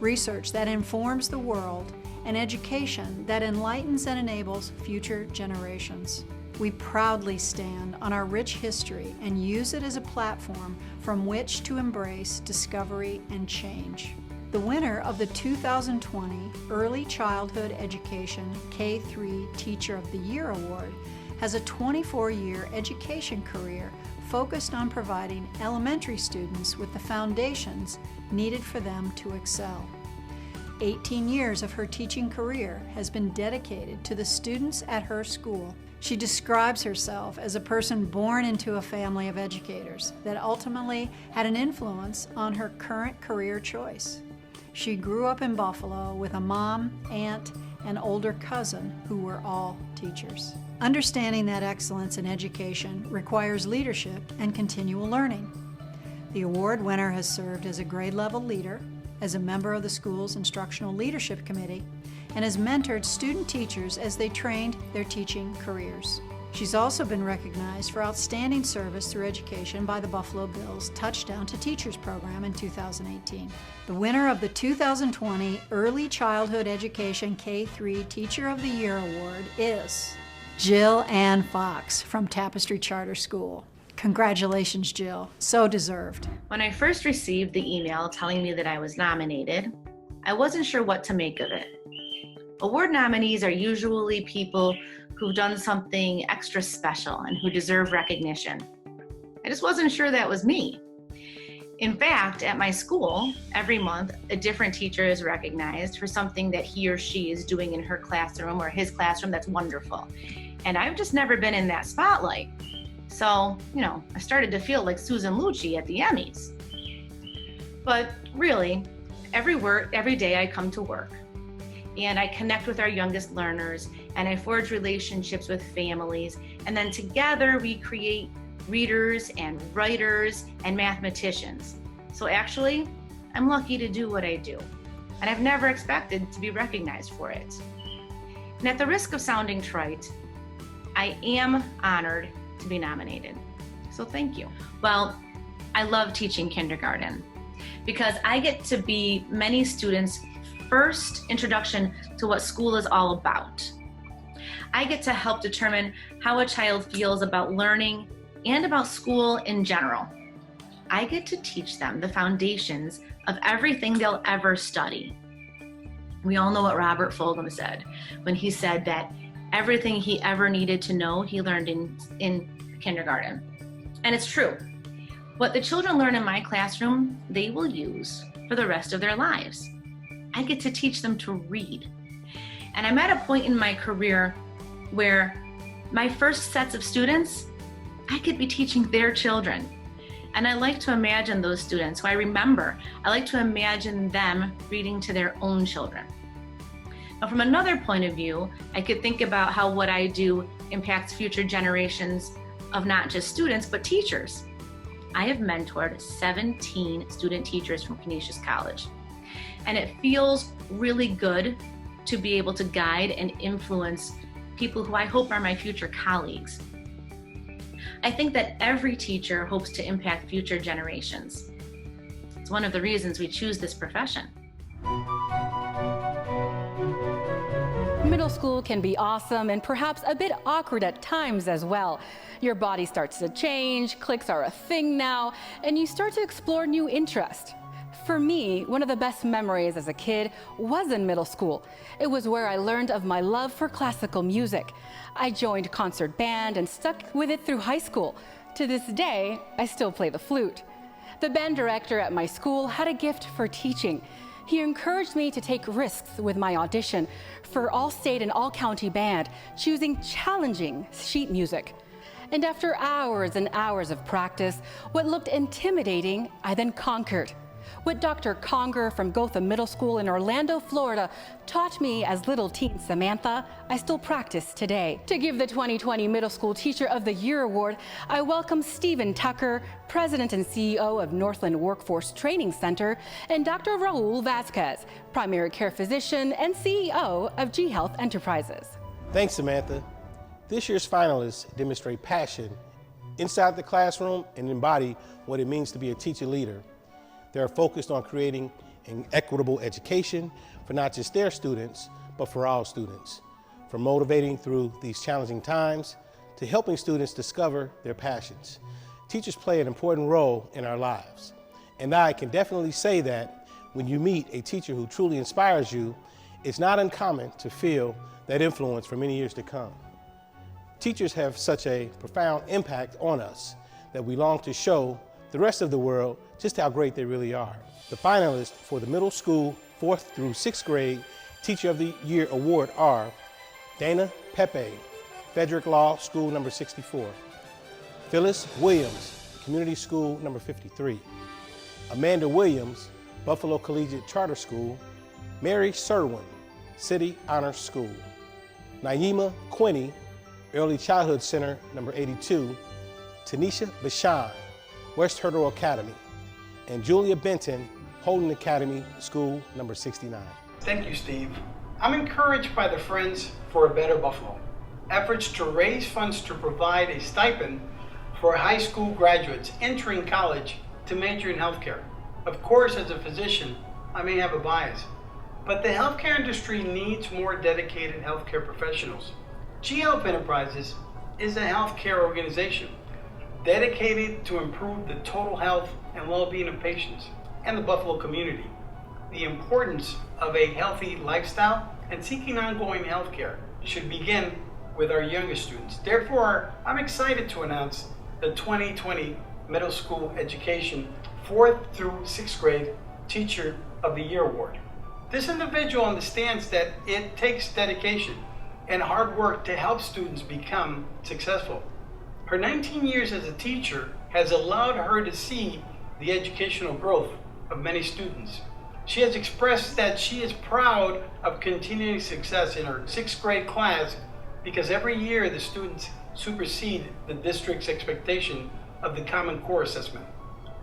research that informs the world, and education that enlightens and enables future generations. We proudly stand on our rich history and use it as a platform from which to embrace discovery and change. The winner of the 2020 Early Childhood Education K-3 Teacher of the Year Award has a 24-year education career focused on providing elementary students with the foundations needed for them to excel. 18 years of her teaching career has been dedicated to the students at her school. She describes herself as a person born into a family of educators that ultimately had an influence on her current career choice. She grew up in Buffalo with a mom, aunt, and older cousin who were all teachers. Understanding that excellence in education requires leadership and continual learning. The award winner has served as a grade-level leader, as a member of the school's Instructional Leadership Committee, and has mentored student teachers as they trained their teaching careers. She's also been recognized for outstanding service through education by the Buffalo Bills Touchdown to Teachers program in 2018. The winner of the 2020 Early Childhood Education K-3 Teacher of the Year Award is Jill Ann Fox from Tapestry Charter School. Congratulations, Jill. So deserved. When I first received the email telling me that I was nominated, I wasn't sure what to make of it. Award nominees are usually people who've done something extra special and who deserve recognition. I just wasn't sure that was me. In fact, at my school, every month, a different teacher is recognized for something that he or she is doing in her classroom or his classroom that's wonderful. And I've just never been in that spotlight. So, I started to feel like Susan Lucci at the Emmys. But really, every day I come to work and I connect with our youngest learners and I forge relationships with families, and then together we create readers and writers and mathematicians. So actually, I'm lucky to do what I do, and I've never expected to be recognized for it. And at the risk of sounding trite, I am honored to be nominated. So thank you. Well, I love teaching kindergarten because I get to be many students' first introduction to what school is all about. I get to help determine how a child feels about learning and about school in general. I get to teach them the foundations of everything they'll ever study. We all know what Robert Fulghum said when he said that everything he ever needed to know, he learned in kindergarten. And it's true. What the children learn in my classroom, they will use for the rest of their lives. I get to teach them to read. And I'm at a point in my career where my first sets of students, I could be teaching their children. And I like to imagine those students who I remember. I like to imagine them reading to their own children. Now, from another point of view, I could think about how what I do impacts future generations of not just students, but teachers. I have mentored 17 student teachers from Canisius College. And it feels really good to be able to guide and influence people who I hope are my future colleagues. I think that every teacher hopes to impact future generations. It's one of the reasons we choose this profession. Middle school can be awesome and perhaps a bit awkward at times as well. Your body starts to change, cliques are a thing now, and you start to explore new interests. For me, one of the best memories as a kid was in middle school. It was where I learned of my love for classical music. I joined concert band and stuck with it through high school. To this day, I still play the flute. The band director at my school had a gift for teaching. He encouraged me to take risks with my audition for all-state and all-county band, choosing challenging sheet music. And after hours and hours of practice, what looked intimidating, I then conquered. What Dr. Conger from Gotham Middle School in Orlando, Florida, taught me as little teen Samantha, I still practice today. To give the 2020 Middle School Teacher of the Year Award, I welcome Stephen Tucker, President and CEO of Northland Workforce Training Center, and Dr. Raul Vasquez, Primary Care Physician and CEO of G Health Enterprises. Thanks, Samantha. This year's finalists demonstrate passion inside the classroom and embody what it means to be a teacher leader. They are focused on creating an equitable education for not just their students, but for all students. From motivating through these challenging times to helping students discover their passions. Teachers play an important role in our lives. And I can definitely say that When you meet a teacher who truly inspires you, it's not uncommon to feel that influence for many years to come. Teachers have such a profound impact on us that we long to show the rest of the world just how great they really are. The finalists for the middle school 4th through 6th grade Teacher of the Year Award are Dana Pepe, Frederick Law School number 64, Phyllis Williams, Community School number 53, Amanda Williams, Buffalo Collegiate Charter School, Mary Serwin, City Honor School, Naima Quinney, Early Childhood Center number 82, Tanisha Bashan, West Hurdle Academy, and Julia Benton, Holton Academy School number 69. Thank you, Steve. I'm encouraged by the Friends for a Better Buffalo efforts to raise funds to provide a stipend for high school graduates entering college to major in healthcare. Of course, as a physician, I may have a bias, but the healthcare industry needs more dedicated healthcare professionals. G-Health Enterprises is a healthcare organization dedicated to improve the total health and well-being of patients and the Buffalo community. The importance of a healthy lifestyle and seeking ongoing healthcare should begin with our youngest students. Therefore, I'm excited to announce the 2020 Middle School Education 4th through 6th grade Teacher of the Year Award. This individual understands that it takes dedication and hard work to help students become successful. Her 19 years as a teacher has allowed her to see the educational growth of many students. She has expressed that she is proud of continuing success in her 6th grade class because every year the students supersede the district's expectation of the Common Core assessment.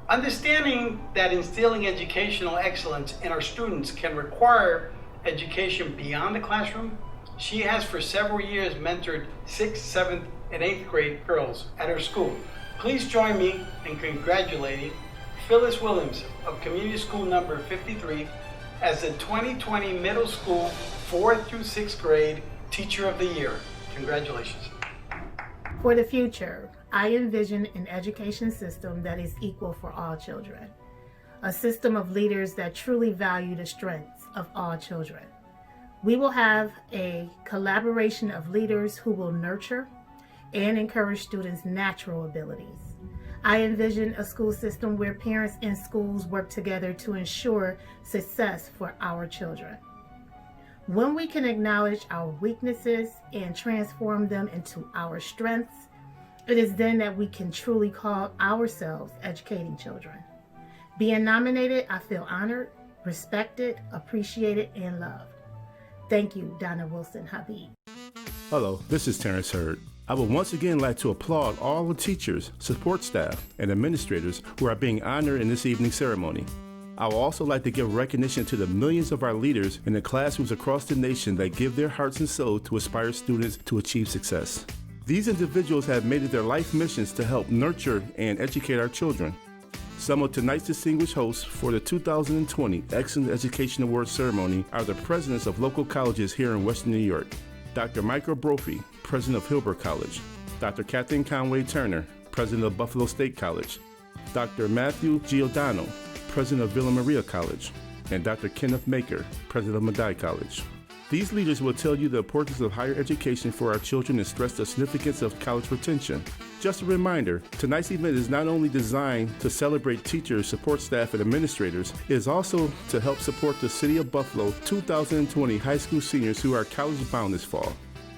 Understanding that instilling educational excellence in our students can require education beyond the classroom, she has for several years mentored 6th, 7th, and 8th grade girls at her school. Please join me in congratulating Phyllis Williams of Community School number 53 as the 2020 Middle School 4th through 6th grade Teacher of the Year. Congratulations. For the future, I envision an education system that is equal for all children, a system of leaders that truly value the strengths of all children. We will have a collaboration of leaders who will nurture and encourage students' natural abilities. I envision a school system where parents and schools work together to ensure success for our children. When we can acknowledge our weaknesses and transform them into our strengths, it is then that we can truly call ourselves educating children. Being nominated, I feel honored, respected, appreciated, and loved. Thank you, Donna Wilson Habib. Hello, this is Terrence Hurd. I would once again like to applaud all the teachers, support staff, and administrators who are being honored in this evening's ceremony. I would also like to give recognition to the millions of our leaders in the classrooms across the nation that give their hearts and soul to inspire students to achieve success. These individuals have made it their life missions to help nurture and educate our children. Some of tonight's distinguished hosts for the 2020 Excellent Education Award ceremony are the presidents of local colleges here in Western New York. Dr. Michael Brophy, president of Hilbert College. Dr. Kathleen Conway Turner, president of Buffalo State College. Dr. Matthew Giordano, president of Villa Maria College. And Dr. Kenneth Maker, president of Medaille College. These leaders will tell you the importance of higher education for our children and stress the significance of college retention. Just a reminder, tonight's event is not only designed to celebrate teachers, support staff, and administrators, it is also to help support the City of Buffalo 2020 high school seniors who are college-bound this fall.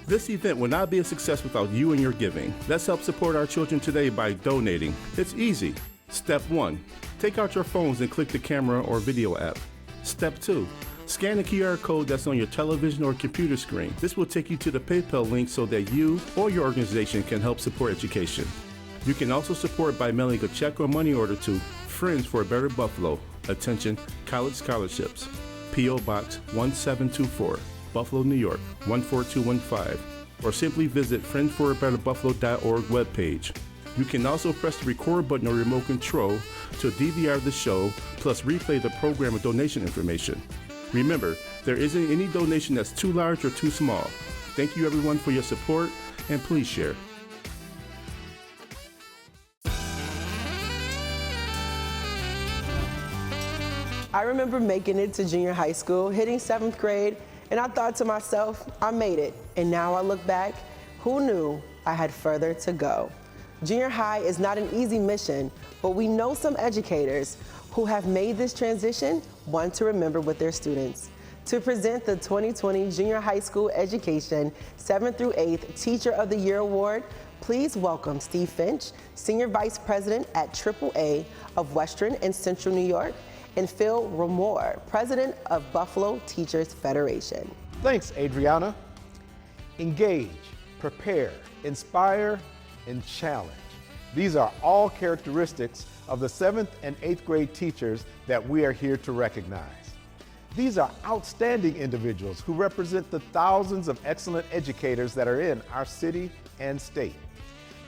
This event will not be a success without you and your giving. Let's help support our children today by donating. It's easy. Step 1, take out your phones and click the camera or video app. Step 2, scan the QR code that's on your television or computer screen. This will take you to the PayPal link so that you or your organization can help support education. You can also support by mailing a check or money order to Friends for a Better Buffalo. Attention, college scholarships. P.O. Box 1724, Buffalo, New York 14215. Or simply visit friendsforabetterbuffalo.org webpage. You can also press the record button or remote control to DVR the show, plus replay the program with donation information. Remember, there isn't any donation that's too large or too small. Thank you everyone for your support, and please share. I remember making it to junior high school, hitting 7th grade, and I thought to myself, I made it. And now I look back, who knew I had further to go? Junior high is not an easy mission, but we know some educators who have made this transition one to remember with their students. To present the 2020 Junior High School Education 7th through 8th Teacher of the Year Award, please welcome Steve Finch, Senior Vice President at AAA of Western and Central New York, and Phil Ramore, President of Buffalo Teachers Federation. Thanks, Adriana. Engage, prepare, inspire, and challenge. These are all characteristics of the 7th and 8th grade teachers that we are here to recognize. These are outstanding individuals who represent the thousands of excellent educators that are in our city and state.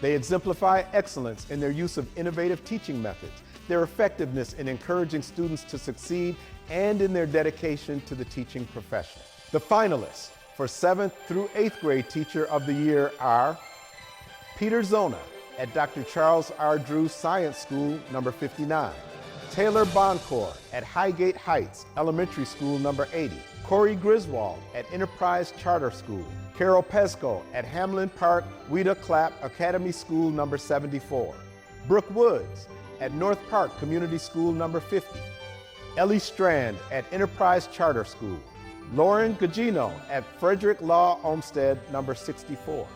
They exemplify excellence in their use of innovative teaching methods, their effectiveness in encouraging students to succeed, and in their dedication to the teaching profession. The finalists for 7th through 8th grade Teacher of the Year are Peter Zona at Dr. Charles R. Drew Science School, number 59. Taylor Boncourt at Highgate Heights Elementary School, number 80. Corey Griswold at Enterprise Charter School. Carol Pesco at Hamlin Park Weta Clapp Academy School, number 74. Brooke Woods at North Park Community School, number 50. Ellie Strand at Enterprise Charter School. Lauren Gugino at Frederick Law Olmsted, number 64.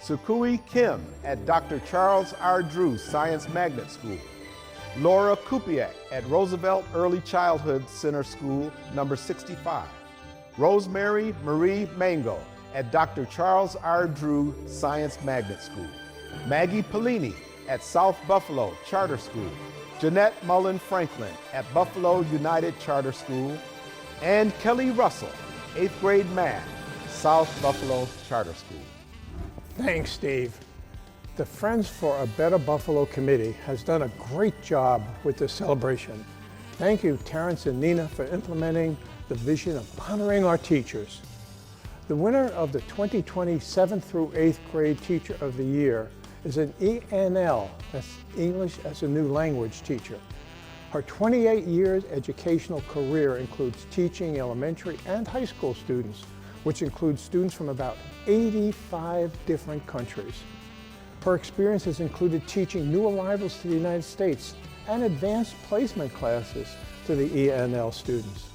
Sukui Kim at Dr. Charles R. Drew Science Magnet School. Laura Kupiak at Roosevelt Early Childhood Center School, number 65. Rosemary Marie Mango at Dr. Charles R. Drew Science Magnet School. Maggie Pellini at South Buffalo Charter School. Jeanette Mullen Franklin at Buffalo United Charter School. And Kelly Russell, 8th grade math, South Buffalo Charter School. Thanks, Steve. The Friends for a Better Buffalo Committee has done a great job with this celebration. Thank you, Terrence and Nina, for implementing the vision of honoring our teachers. The winner of the 2020 7th through 8th grade Teacher of the Year is an ENL, that's English as a New Language teacher. Her 28 years educational career includes teaching elementary and high school students, which includes students from about 85 different countries. Her experience has included teaching new arrivals to the United States and advanced placement classes to the ENL students.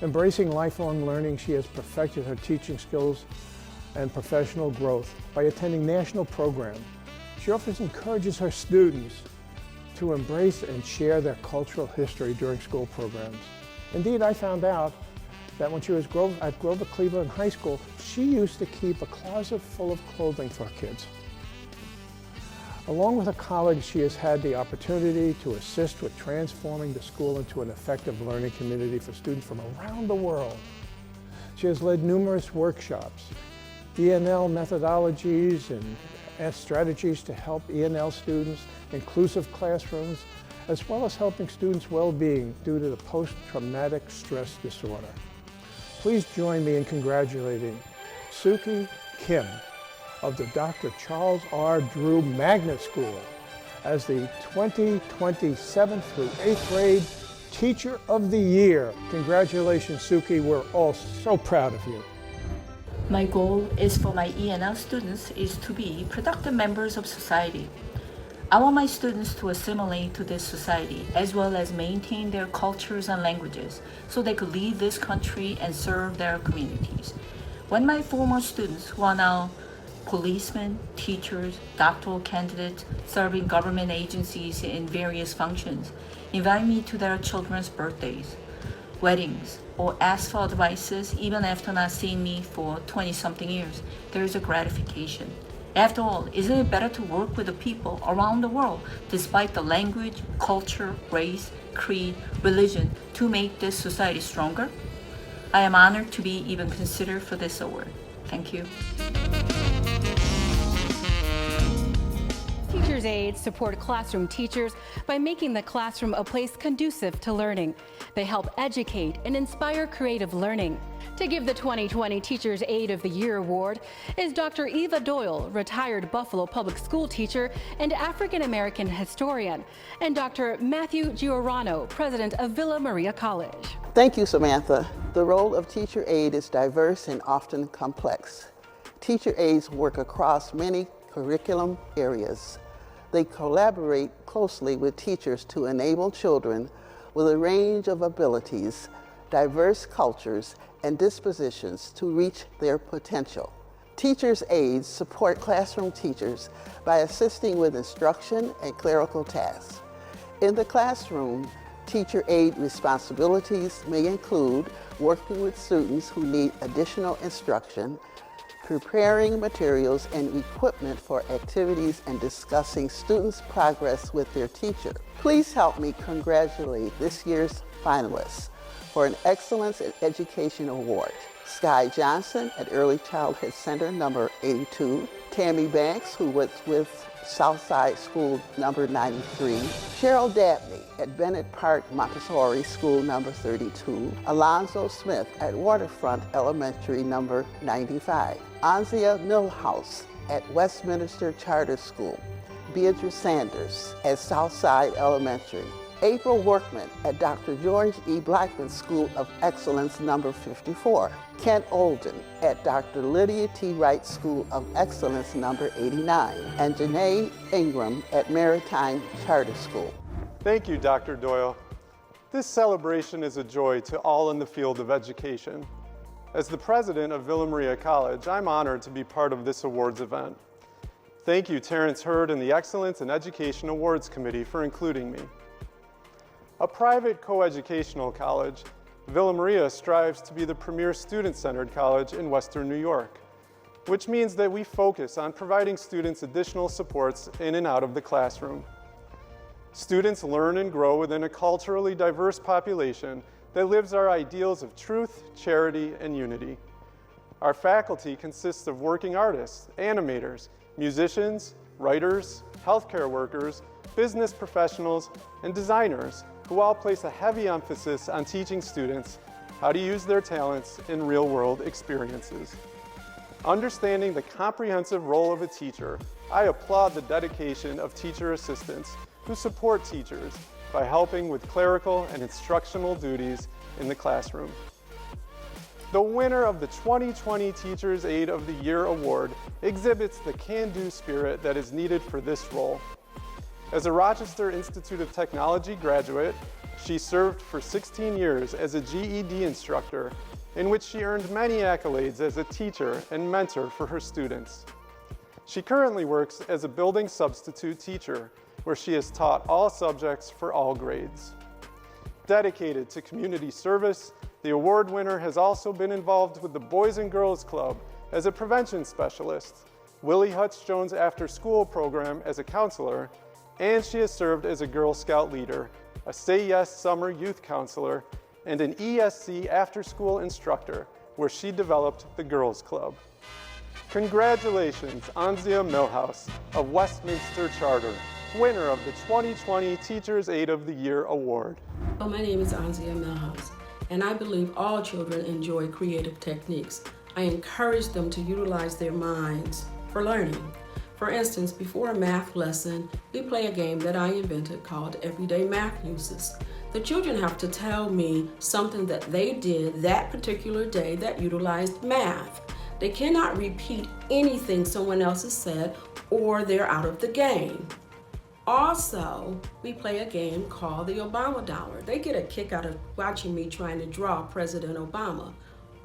Embracing lifelong learning, she has perfected her teaching skills and professional growth by attending national programs. She often encourages her students to embrace and share their cultural history during school programs. Indeed, I found out that when she was at Grover Cleveland High School, she used to keep a closet full of clothing for her kids. Along with her colleagues, she has had the opportunity to assist with transforming the school into an effective learning community for students from around the world. She has led numerous workshops, ENL methodologies and strategies to help ENL students, inclusive classrooms, as well as helping students' well-being due to the post-traumatic stress disorder. Please join me in congratulating Suki Kim of the Dr. Charles R. Drew Magnet School as the 2020 7th through 8th grade Teacher of the Year. Congratulations, Suki. We're all so proud of you. My goal is for my ENL students is to be productive members of society. I want my students to assimilate to this society as well as maintain their cultures and languages so they could lead this country and serve their communities. When my former students, who are now policemen, teachers, doctoral candidates serving government agencies in various functions, invite me to their children's birthdays, weddings, or ask for advices even after not seeing me for 20-something years, there is a gratification. After all, isn't it better to work with the people around the world, despite the language, culture, race, creed, religion, to make this society stronger? I am honored to be even considered for this award. Thank you. Teachers' aides support classroom teachers by making the classroom a place conducive to learning. They help educate and inspire creative learning. To give the 2020 Teachers' Aide of the Year Award is Dr. Eva Doyle, retired Buffalo Public School teacher and African-American historian, and Dr. Matthew Giorano, president of Villa Maria College. Thank you, Samantha. The role of teacher aide is diverse and often complex. Teacher aides work across many curriculum areas. They collaborate closely with teachers to enable children with a range of abilities, diverse cultures, and dispositions to reach their potential. Teachers' aides support classroom teachers by assisting with instruction and clerical tasks. In the classroom, teacher aide responsibilities may include working with students who need additional instruction, preparing materials and equipment for activities, and discussing students' progress with their teacher. Please help me congratulate this year's finalists for an Excellence in Education Award. Sky Johnson at Early Childhood Center number 82, Tammy Banks, who was with Southside School number 93, Cheryl Dabney at Bennett Park Montessori School number 32, Alonzo Smith at Waterfront Elementary number 95, Anzia Millhouse at Westminster Charter School, Beatrice Sanders at Southside Elementary, April Workman at Dr. George E. Blackman School of Excellence number 54, Kent Olden at Dr. Lydia T. Wright School of Excellence number 89, and Janae Ingram at Maritime Charter School. Thank you, Dr. Doyle. This celebration is a joy to all in the field of education. As the president of Villa Maria College, I'm honored to be part of this awards event. Thank you, Terrence Hurd and the Excellence in Education Awards Committee for including me. A private coeducational college, Villa Maria strives to be the premier student-centered college in Western New York, which means that we focus on providing students additional supports in and out of the classroom. Students learn and grow within a culturally diverse population that lives our ideals of truth, charity, and unity. Our faculty consists of working artists, animators, musicians, writers, healthcare workers, business professionals, and designers who all place a heavy emphasis on teaching students how to use their talents in real-world experiences. Understanding the comprehensive role of a teacher, I applaud the dedication of teacher assistants who support teachers by helping with clerical and instructional duties in the classroom. The winner of the 2020 Teachers' Aide of the Year Award exhibits the can-do spirit that is needed for this role. As a Rochester Institute of Technology graduate, she served for 16 years as a GED instructor, in which she earned many accolades as a teacher and mentor for her students. She currently works as a building substitute teacher, where she has taught all subjects for all grades. Dedicated to community service, the award winner has also been involved with the Boys and Girls Club as a prevention specialist, Willie Hutch Jones After School program as a counselor, and she has served as a Girl Scout leader, a Say Yes Summer Youth Counselor, and an ESC after-school instructor, where she developed the Girls Club. Congratulations, Anzia Millhouse of Westminster Charter, winner of the 2020 Teachers' Aide of the Year Award. My name is Anzia Millhouse, and I believe all children enjoy creative techniques. I encourage them to utilize their minds for learning. For instance, before a math lesson, we play a game that I invented called Everyday Math Uses. The children have to tell me something that they did that particular day that utilized math. They cannot repeat anything someone else has said or they're out of the game. Also, we play a game called the Obama Dollar. They get a kick out of watching me trying to draw President Obama,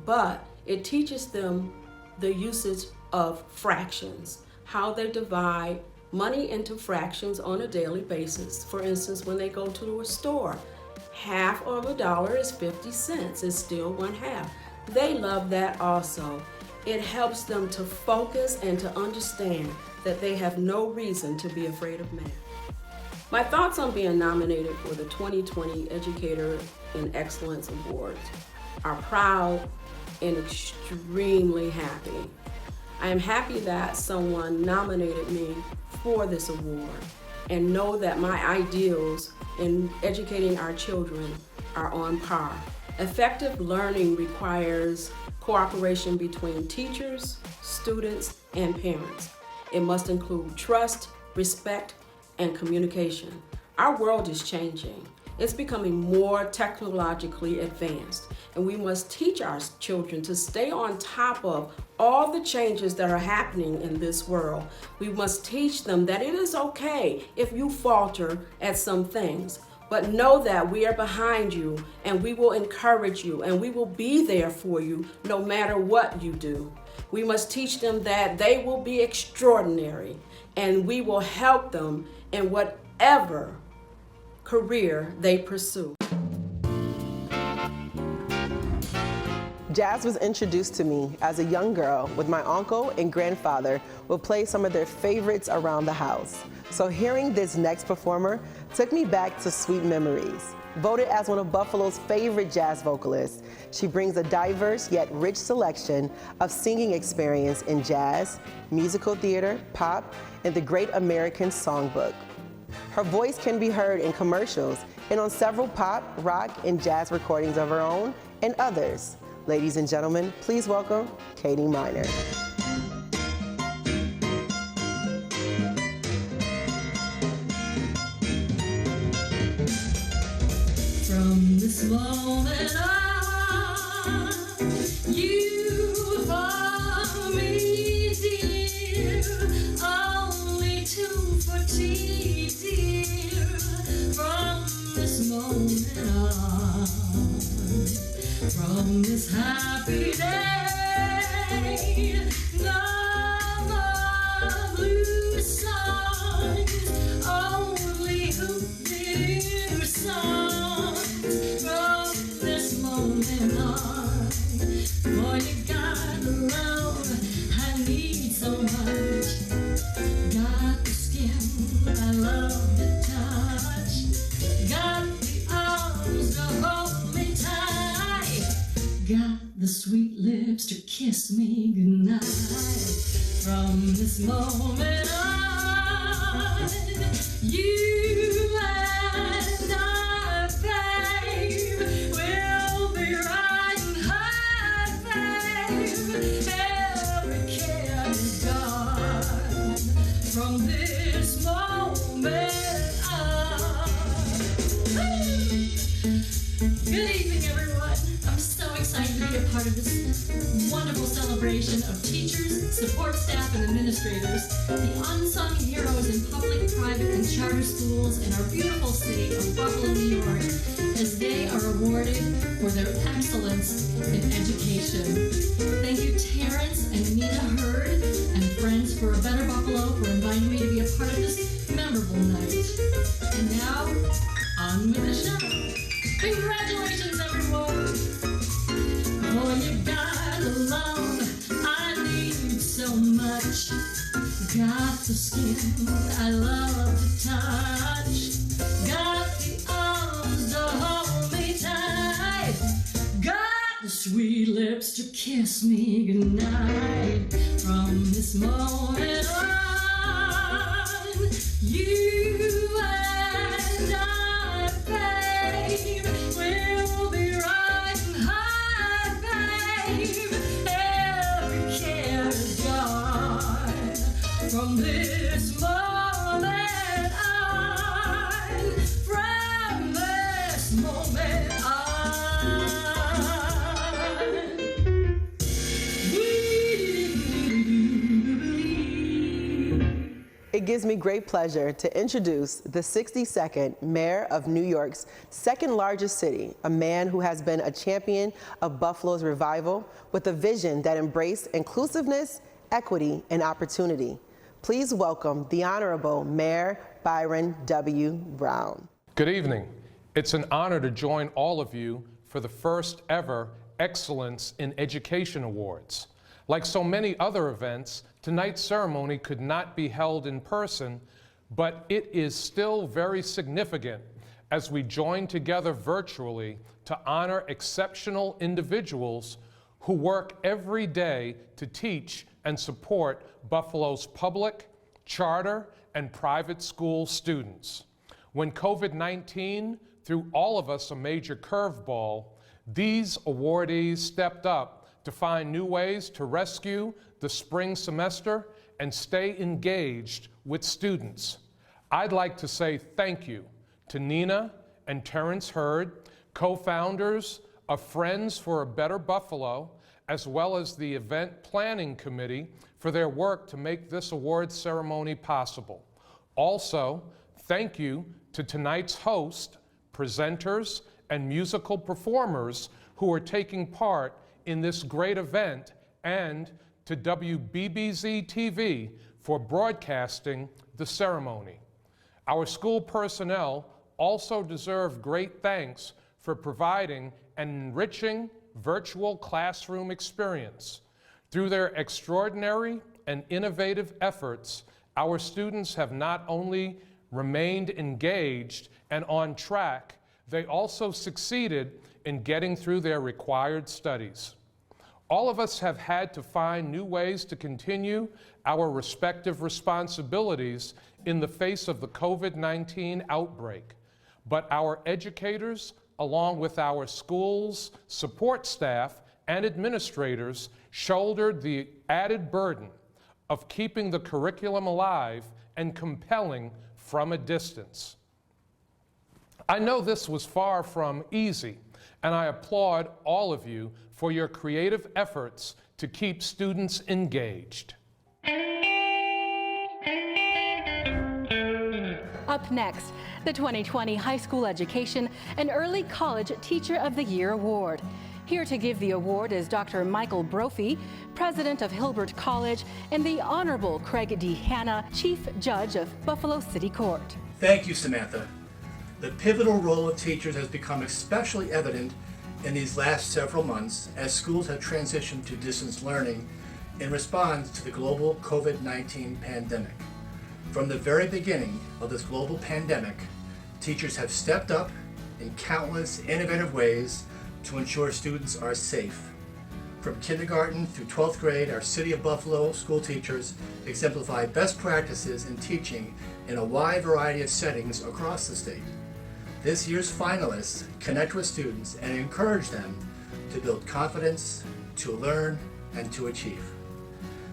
but it teaches them the usage of fractions, how they divide money into fractions on a daily basis. For instance, when they go to a store, half of a dollar is 50 cents. It's still 1/2. They love that also. It helps them to focus and to understand that they have no reason to be afraid of math. My thoughts on being nominated for the 2020 Educator in Excellence Awards are proud and extremely happy. I am happy that someone nominated me for this award and know that my ideals in educating our children are on par. Effective learning requires cooperation between teachers, students, and parents. It must include trust, respect, and communication. Our world is changing. It's becoming more technologically advanced, and we must teach our children to stay on top of all the changes that are happening in this world. We must teach them that it is okay if you falter at some things, but know that we are behind you and we will encourage you and we will be there for you no matter what you do. We must teach them that they will be extraordinary and we will help them in whatever career they pursue. Jazz was introduced to me as a young girl with my uncle and grandfather would play some of their favorites around the house. So hearing this next performer took me back to sweet memories. Voted as one of Buffalo's favorite jazz vocalists, she brings a diverse yet rich selection of singing experience in jazz, musical theater, pop, and the Great American Songbook. Her voice can be heard in commercials and on several pop, rock, and jazz recordings of her own and others. Ladies and gentlemen, please welcome Katy Miner. From this moment on, you follow me, dear, only two for tea, dear. From this moment on, from this happy day, no more blue songs, only hoop-dee-doo songs. From this moment on, boy, you got the love I need so much. Got the skin I love to touch. Got the arms to hold me tight. Got the sweet lips to kiss me goodnight. From this moment on, you and I, babe, will be riding high, babe. Every care is gone. From this moment on. Good evening, everyone. I'm so excited to be a part of this wonderful celebration of teachers, support staff, and administrators, the unsung heroes in public, private, and charter schools in our beautiful city of Buffalo, New York, as they are awarded for their excellence in education. Thank you, Terrence and Nina Hurd and Friends for a Better Buffalo for inviting me to be a part of this memorable night. And now, on with the show. Congratulations, everyone! Oh, you got the love I need so much. Got the skin I love to touch. Got the arms to hold me tight. Got the sweet lips to kiss me goodnight. From this moment on, you and I, babe, will be riding high, babe. Every care is gone. From this moment on, from this moment on. It gives me great pleasure to introduce the 62nd Mayor of New York's second largest city, a man who has been a champion of Buffalo's revival with a vision that embraced inclusiveness, equity, and opportunity. Please welcome the Honorable Mayor Byron W. Brown. Good evening. It's an honor to join all of you for the first ever Excellence in Education Awards. Like so many other events, tonight's ceremony could not be held in person, but it is still very significant as we join together virtually to honor exceptional individuals who work every day to teach and support Buffalo's public, charter and private school students. When COVID-19 threw all of us a major curveball, these awardees stepped up to find new ways to rescue the spring semester and stay engaged with students. I'd like to say thank you to Nina and Terrence Hurd, co-founders of Friends for a Better Buffalo, as well as the event planning committee for their work to make this awards ceremony possible. Also, thank you to tonight's host, presenters, and musical performers who are taking part in this great event, and to WBBZ-TV for broadcasting the ceremony. Our school personnel also deserve great thanks for providing an enriching virtual classroom experience. Through their extraordinary and innovative efforts, our students have not only remained engaged and on track, they also succeeded in getting through their required studies. All of us have had to find new ways to continue our respective responsibilities in the face of the COVID-19 outbreak. But our educators, along with our schools, support staff, and administrators, shouldered the added burden of keeping the curriculum alive and compelling from a distance. I know this was far from easy, and I applaud all of you for your creative efforts to keep students engaged. Up next, the 2020 High School Education and Early College Teacher of the Year Award. Here to give the award is Dr. Michael Brophy, President of Hilbert College, and the Honorable Craig D. Hanna, Chief Judge of Buffalo City Court. Thank you, Samantha. The pivotal role of teachers has become especially evident in these last several months as schools have transitioned to distance learning in response to the global COVID-19 pandemic. From the very beginning of this global pandemic, teachers have stepped up in countless innovative ways to ensure students are safe. From kindergarten through 12th grade, our City of Buffalo school teachers exemplify best practices in teaching in a wide variety of settings across the state. This year's finalists connect with students and encourage them to build confidence, to learn, and to achieve.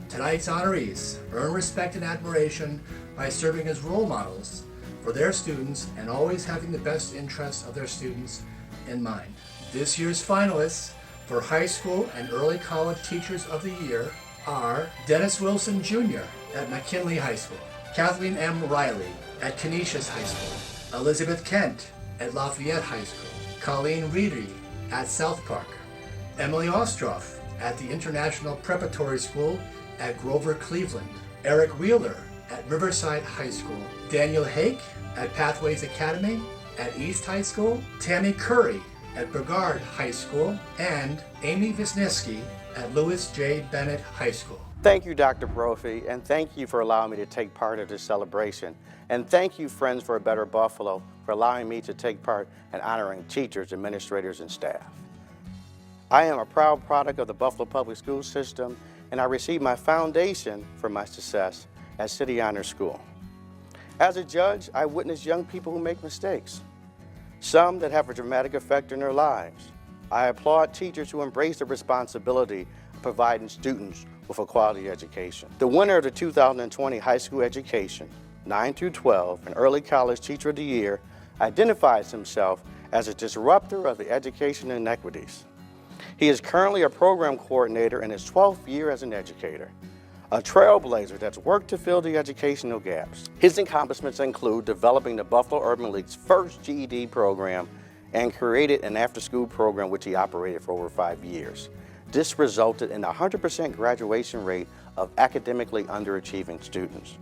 Tonight's honorees earn respect and admiration by serving as role models for their students and always having the best interests of their students in mind. This year's finalists for High School and Early College Teachers of the Year are Dennis Wilson Jr. at McKinley High School, Kathleen M. Riley at Canisius High School, Elizabeth Kent at Lafayette High School, Colleen Reedy at South Park, Emily Ostroff at the International Preparatory School at Grover Cleveland, Eric Wheeler at Riverside High School, Daniel Hake at Pathways Academy at East High School, Tammy Curry at Brigard High School, and Amy Wisniewski at Lewis J. Bennett High School. Thank you, Dr. Brophy, and thank you for allowing me to take part in this celebration. And thank you, Friends for a Better Buffalo, for allowing me to take part in honoring teachers, administrators, and staff. I am a proud product of the Buffalo Public School System, and I received my foundation for my success at City Honor School. As a judge, I witness young people who make mistakes, some that have a dramatic effect in their lives. I applaud teachers who embrace the responsibility of providing students with a quality education. The winner of the 2020 High School Education, 9 through 12, and Early College Teacher of the Year identifies himself as a disruptor of the education inequities. He is currently a program coordinator in his 12th year as an educator, a trailblazer that's worked to fill the educational gaps. His accomplishments include developing the Buffalo Urban League's first GED program and created an after-school program which he operated for over 5 years. This resulted in a 100% graduation rate of academically underachieving students.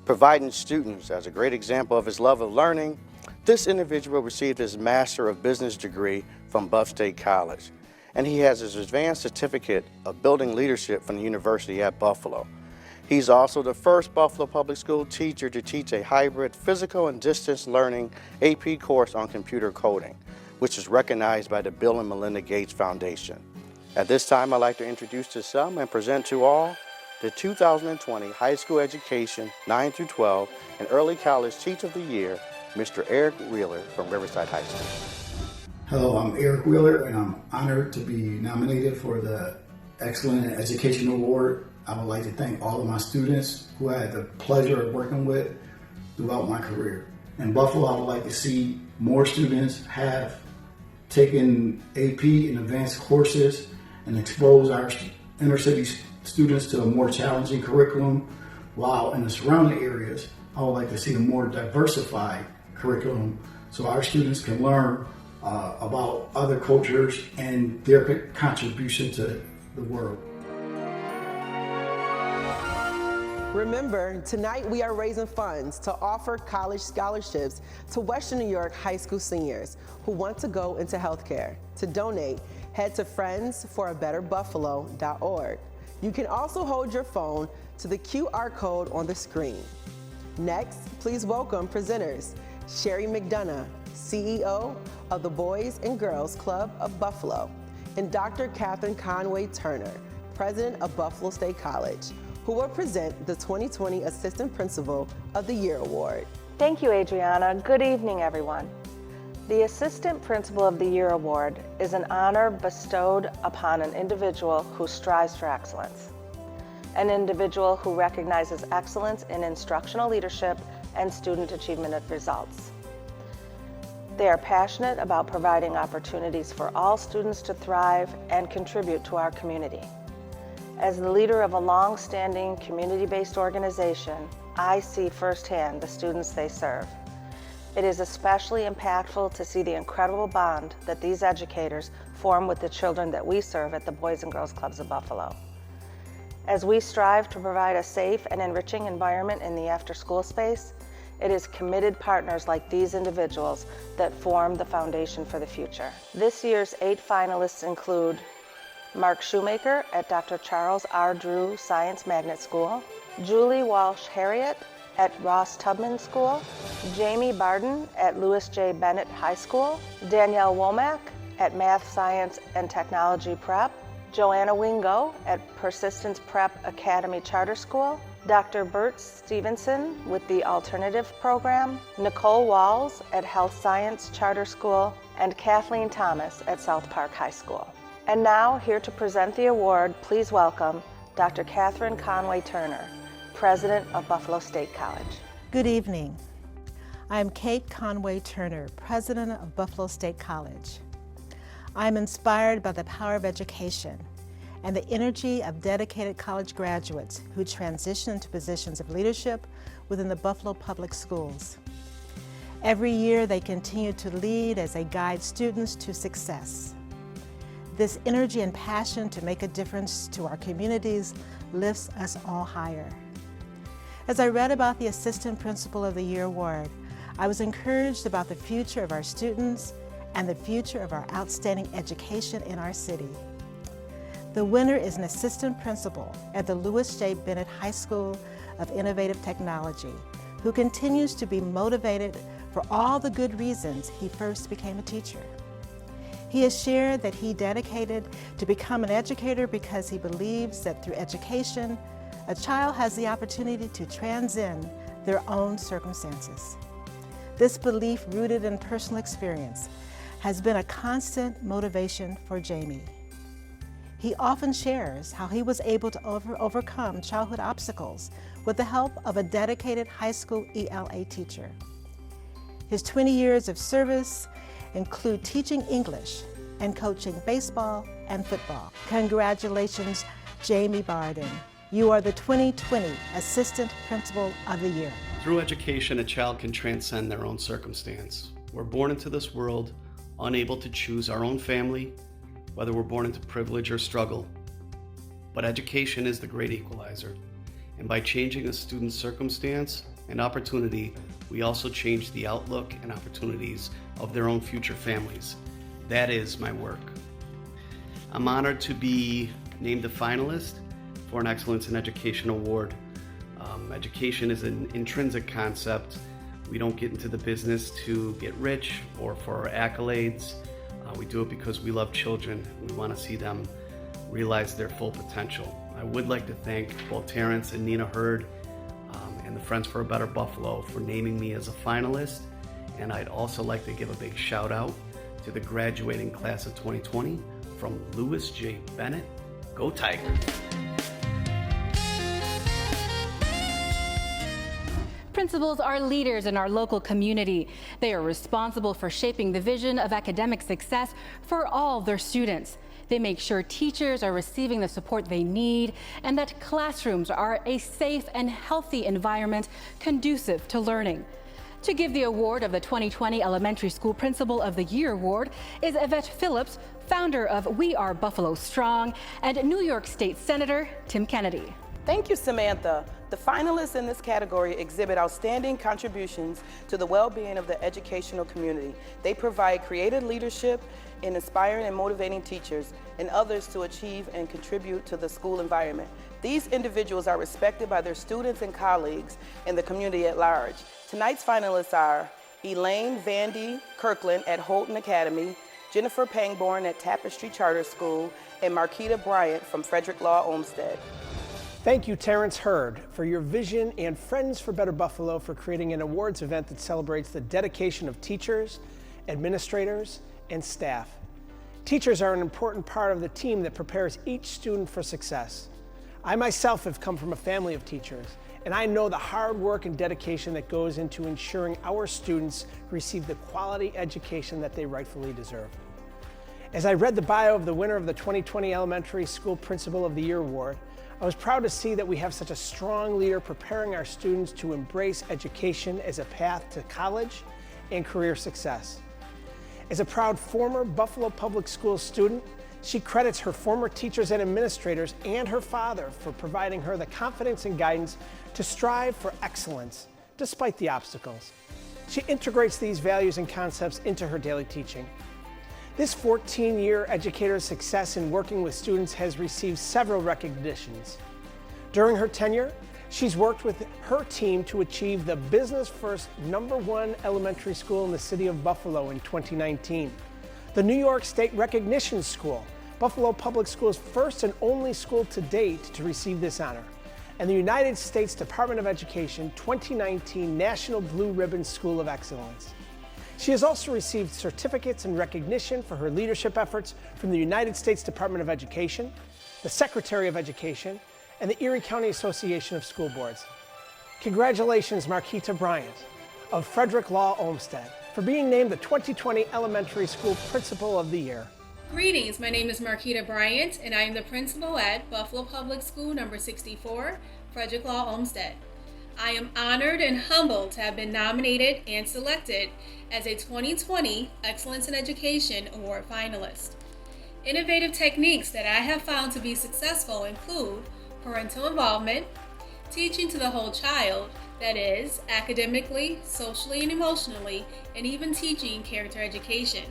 Providing students as a great example of his love of learning, this individual received his Master of Business degree from Buff State College, and he has his advanced certificate of building leadership from the University at Buffalo. He's also the first Buffalo Public School teacher to teach a hybrid physical and distance learning AP course on computer coding, which is recognized by the Bill and Melinda Gates Foundation. At this time, I'd like to introduce to some and present to all the 2020 High School Education 9 through 12 and Early College Teacher of the Year, Mr. Eric Wheeler from Riverside High School. Hello, I'm Eric Wheeler, and I'm honored to be nominated for the Excellent in Education Award. I would like to thank all of my students who I had the pleasure of working with throughout my career. In Buffalo, I would like to see more students have taken AP and advanced courses and expose our inner city students to a more challenging curriculum, while in the surrounding areas, I would like to see a more diversified curriculum so our students can learn about other cultures and their contribution to the world. Remember, tonight we are raising funds to offer college scholarships to Western New York high school seniors who want to go into healthcare. To donate, head to friendsforabetterbuffalo.org. You can also hold your phone to the QR code on the screen. Next, please welcome presenters Sherry McDonough, CEO of the Boys and Girls Club of Buffalo, and Dr. Catherine Conway Turner, President of Buffalo State College, who will present the 2020 Assistant Principal of the Year Award. Thank you, Adriana. Good evening, everyone. The Assistant Principal of the Year Award is an honor bestowed upon an individual who strives for excellence, an individual who recognizes excellence in instructional leadership and student achievement of results. They are passionate about providing opportunities for all students to thrive and contribute to our community. As the leader of a long-standing community-based organization, I see firsthand the students they serve. It is especially impactful to see the incredible bond that these educators form with the children that we serve at the Boys and Girls Clubs of Buffalo. As we strive to provide a safe and enriching environment in the after-school space, it is committed partners like these individuals that form the foundation for the future. This year's 8 finalists include Mark Shoemaker at Dr. Charles R. Drew Science Magnet School, Julie Walsh-Harriet at Ross Tubman School, Jamie Barden at Lewis J. Bennett High School, Danielle Womack at Math, Science, and Technology Prep, Joanna Wingo at Persistence Prep Academy Charter School, Dr. Bert Stevenson with the Alternative Program, Nicole Walls at Health Science Charter School, and Kathleen Thomas at South Park High School. And now, here to present the award, please welcome Dr. Catherine Conway Turner, President of Buffalo State College. Good evening. I am Kate Conway Turner, President of Buffalo State College. I am inspired by the power of education and the energy of dedicated college graduates who transition into positions of leadership within the Buffalo Public Schools. Every year, they continue to lead as they guide students to success. This energy and passion to make a difference to our communities lifts us all higher. As I read about the Assistant Principal of the Year Award, I was encouraged about the future of our students and the future of our outstanding education in our city. The winner is an assistant principal at the Lewis J. Bennett High School of Innovative Technology, who continues to be motivated for all the good reasons he first became a teacher. He has shared that he dedicated to become an educator because he believes that through education, a child has the opportunity to transcend their own circumstances. This belief, rooted in personal experience, has been a constant motivation for Jamie. He often shares how he was able to overcome childhood obstacles with the help of a dedicated high school ELA teacher. His 20 years of service include teaching English and coaching baseball and football. Congratulations, Jamie Barden. You are the 2020 Assistant Principal of the Year. Through education, a child can transcend their own circumstance. We're born into this world unable to choose our own family, whether we're born into privilege or struggle. But education is the great equalizer. And by changing a student's circumstance and opportunity, we also change the outlook and opportunities of their own future families. That is my work. I'm honored to be named a finalist for an Excellence in Education Award. Education is an intrinsic concept. We don't get into the business to get rich or for accolades. We do it because we love children. We want to see them realize their full potential. I would like to thank both Terrence and Nina Hurd and the Friends for a Better Buffalo for naming me as a finalist. And I'd also like to give a big shout out to the graduating class of 2020 from Lewis J. Bennett. Go Tigers! Principals are leaders in our local community. They are responsible for shaping the vision of academic success for all their students. They make sure teachers are receiving the support they need and that classrooms are a safe and healthy environment conducive to learning. To give the award of the 2020 Elementary School Principal of the Year Award is Yvette Phillips, founder of We Are Buffalo Strong, and New York State Senator Tim Kennedy. Thank you, Samantha. The finalists in this category exhibit outstanding contributions to the well-being of the educational community. They provide creative leadership in inspiring and motivating teachers and others to achieve and contribute to the school environment. These individuals are respected by their students and colleagues and the community at large. Tonight's finalists are Elaine Vandy Kirkland at Holton Academy, Jennifer Pangborn at Tapestry Charter School, and Marquita Bryant from Frederick Law Olmsted. Thank you, Terrence Hurd, for your vision, and Friends for Better Buffalo for creating an awards event that celebrates the dedication of teachers, administrators, and staff. Teachers are an important part of the team that prepares each student for success. I myself have come from a family of teachers, and I know the hard work and dedication that goes into ensuring our students receive the quality education that they rightfully deserve. As I read the bio of the winner of the 2020 Elementary School Principal of the Year Award, I was proud to see that we have such a strong leader preparing our students to embrace education as a path to college and career success. As a proud former Buffalo Public Schools student, she credits her former teachers and administrators and her father for providing her the confidence and guidance to strive for excellence despite the obstacles. She integrates these values and concepts into her daily teaching. This 14-year educator's success in working with students has received several recognitions. During her tenure, she's worked with her team to achieve the Business First #1 elementary school in the city of Buffalo in 2019. The New York State Recognition School, Buffalo Public Schools' first and only school to date to receive this honor, and the United States Department of Education 2019 National Blue Ribbon School of Excellence. She has also received certificates and recognition for her leadership efforts from the United States Department of Education, the Secretary of Education, and the Erie County Association of School Boards. Congratulations, Marquita Bryant of Frederick Law Olmsted, for being named the 2020 Elementary School Principal of the Year. Greetings, my name is Marquita Bryant, and I am the principal at Buffalo Public School number 64, Frederick Law Olmsted. I am honored and humbled to have been nominated and selected as a 2020 Excellence in Education Award finalist. Innovative techniques that I have found to be successful include parental involvement, teaching to the whole child, that is, academically, socially, and emotionally, and even teaching character education.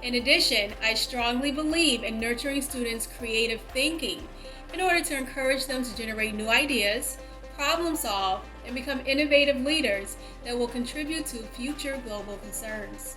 In addition, I strongly believe in nurturing students' creative thinking in order to encourage them to generate new ideas, problem solve, and become innovative leaders that will contribute to future global concerns.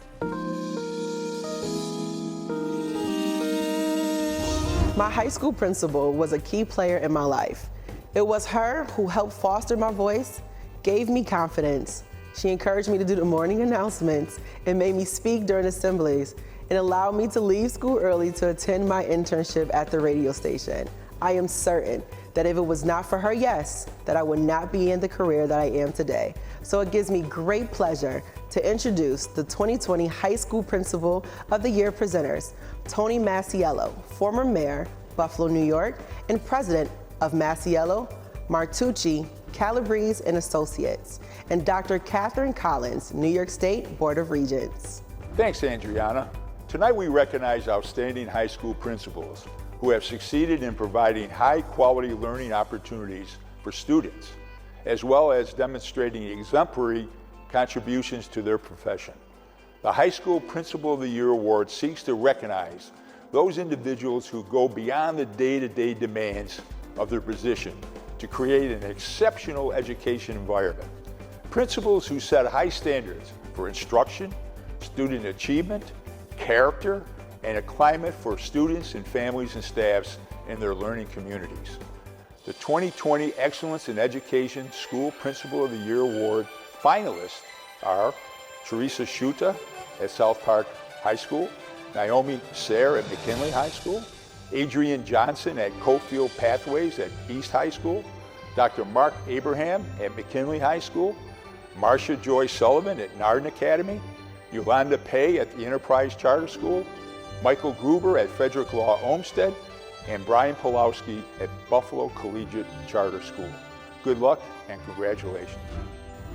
My high school principal was a key player in my life. It was her who helped foster my voice, gave me confidence. She encouraged me to do the morning announcements and made me speak during assemblies and allowed me to leave school early to attend my internship at the radio station. I am certain that if it was not for her yes, that I would not be in the career that I am today. So it gives me great pleasure to introduce the 2020 High School Principal of the Year presenters, Tony Masiello, former mayor, Buffalo, New York, and president of Masiello, Martucci, Calabrese and Associates, and Dr. Catherine Collins, New York State Board of Regents. Thanks, Adriana. Tonight we recognize outstanding high school principals who have succeeded in providing high-quality learning opportunities for students, as well as demonstrating exemplary contributions to their profession. The High School Principal of the Year Award seeks to recognize those individuals who go beyond the day-to-day demands of their position to create an exceptional education environment. Principals who set high standards for instruction, student achievement, character, and a climate for students and families and staffs in their learning communities. The 2020 Excellence in Education School Principal of the Year Award finalists are Teresa Schuta at South Park High School, Naomi Sayre at McKinley High School, Adrian Johnson at Cofield Pathways at East High School, Dr. Mark Abraham at McKinley High School, Marcia Joy Sullivan at Narden Academy, Yolanda Pay at the Enterprise Charter School, Michael Gruber at Frederick Law Olmsted, and Brian Pulowski at Buffalo Collegiate Charter School. Good luck and congratulations.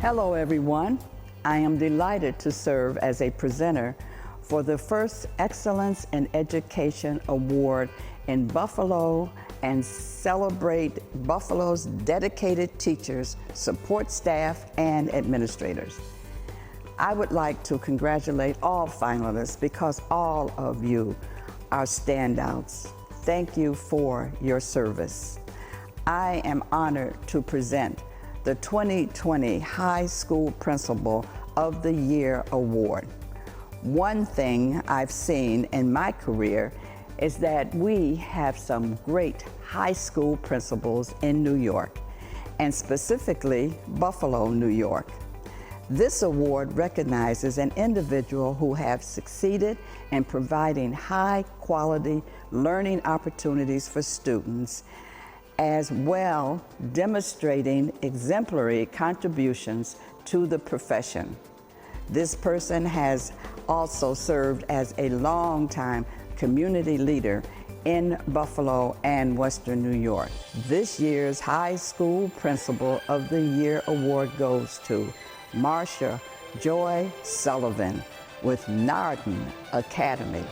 Hello everyone. I am delighted to serve as a presenter for the first Excellence in Education Award in Buffalo and celebrate Buffalo's dedicated teachers, support staff, and administrators. I would like to congratulate all finalists because all of you are standouts. Thank you for your service. I am honored to present the 2020 High School Principal of the Year Award. One thing I've seen in my career is that we have some great high school principals in New York, and specifically Buffalo, New York. This award recognizes an individual who has succeeded in providing high-quality learning opportunities for students, as well demonstrating exemplary contributions to the profession. This person has also served as a longtime community leader in Buffalo and Western New York. This year's High School Principal of the Year Award goes to Marcia Joy Sullivan with Narden Academy.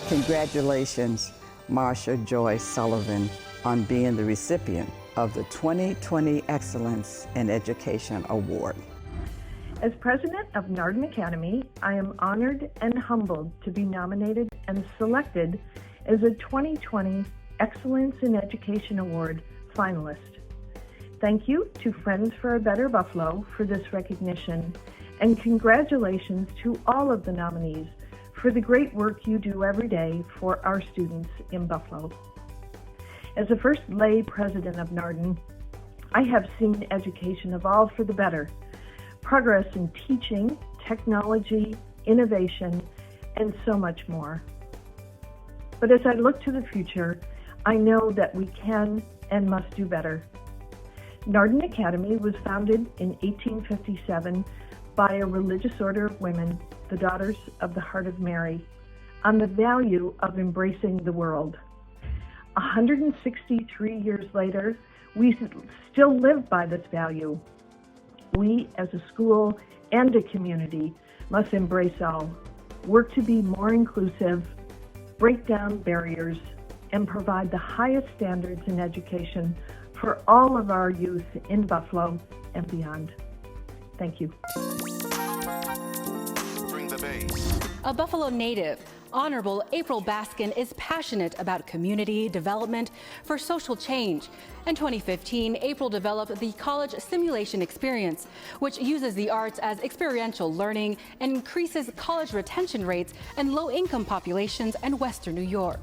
Congratulations, Marcia Joy Sullivan, on being the recipient of the 2020 Excellence in Education Award. As president of Narden Academy, I am honored and humbled to be nominated and selected as a 2020 Excellence in Education Award finalist. Thank you to Friends for a Better Buffalo for this recognition, and congratulations to all of the nominees for the great work you do every day for our students in Buffalo. As the first lay president of Narden, I have seen education evolve for the better. Progress in teaching, technology, innovation, and so much more. But as I look to the future, I know that we can and must do better. Narden Academy was founded in 1857 by a religious order of women, the Daughters of the Heart of Mary, on the value of embracing the world. 163 years later, we still live by this value. We, as a school and a community, must embrace all, work to be more inclusive, break down barriers, and provide the highest standards in education for all of our youth in Buffalo and beyond. Thank you. Bring the bass. A Buffalo native, Honorable April Baskin is passionate about community development for social change. In 2015, April developed the College Simulation Experience, which uses the arts as experiential learning and increases college retention rates in low-income populations in Western New York.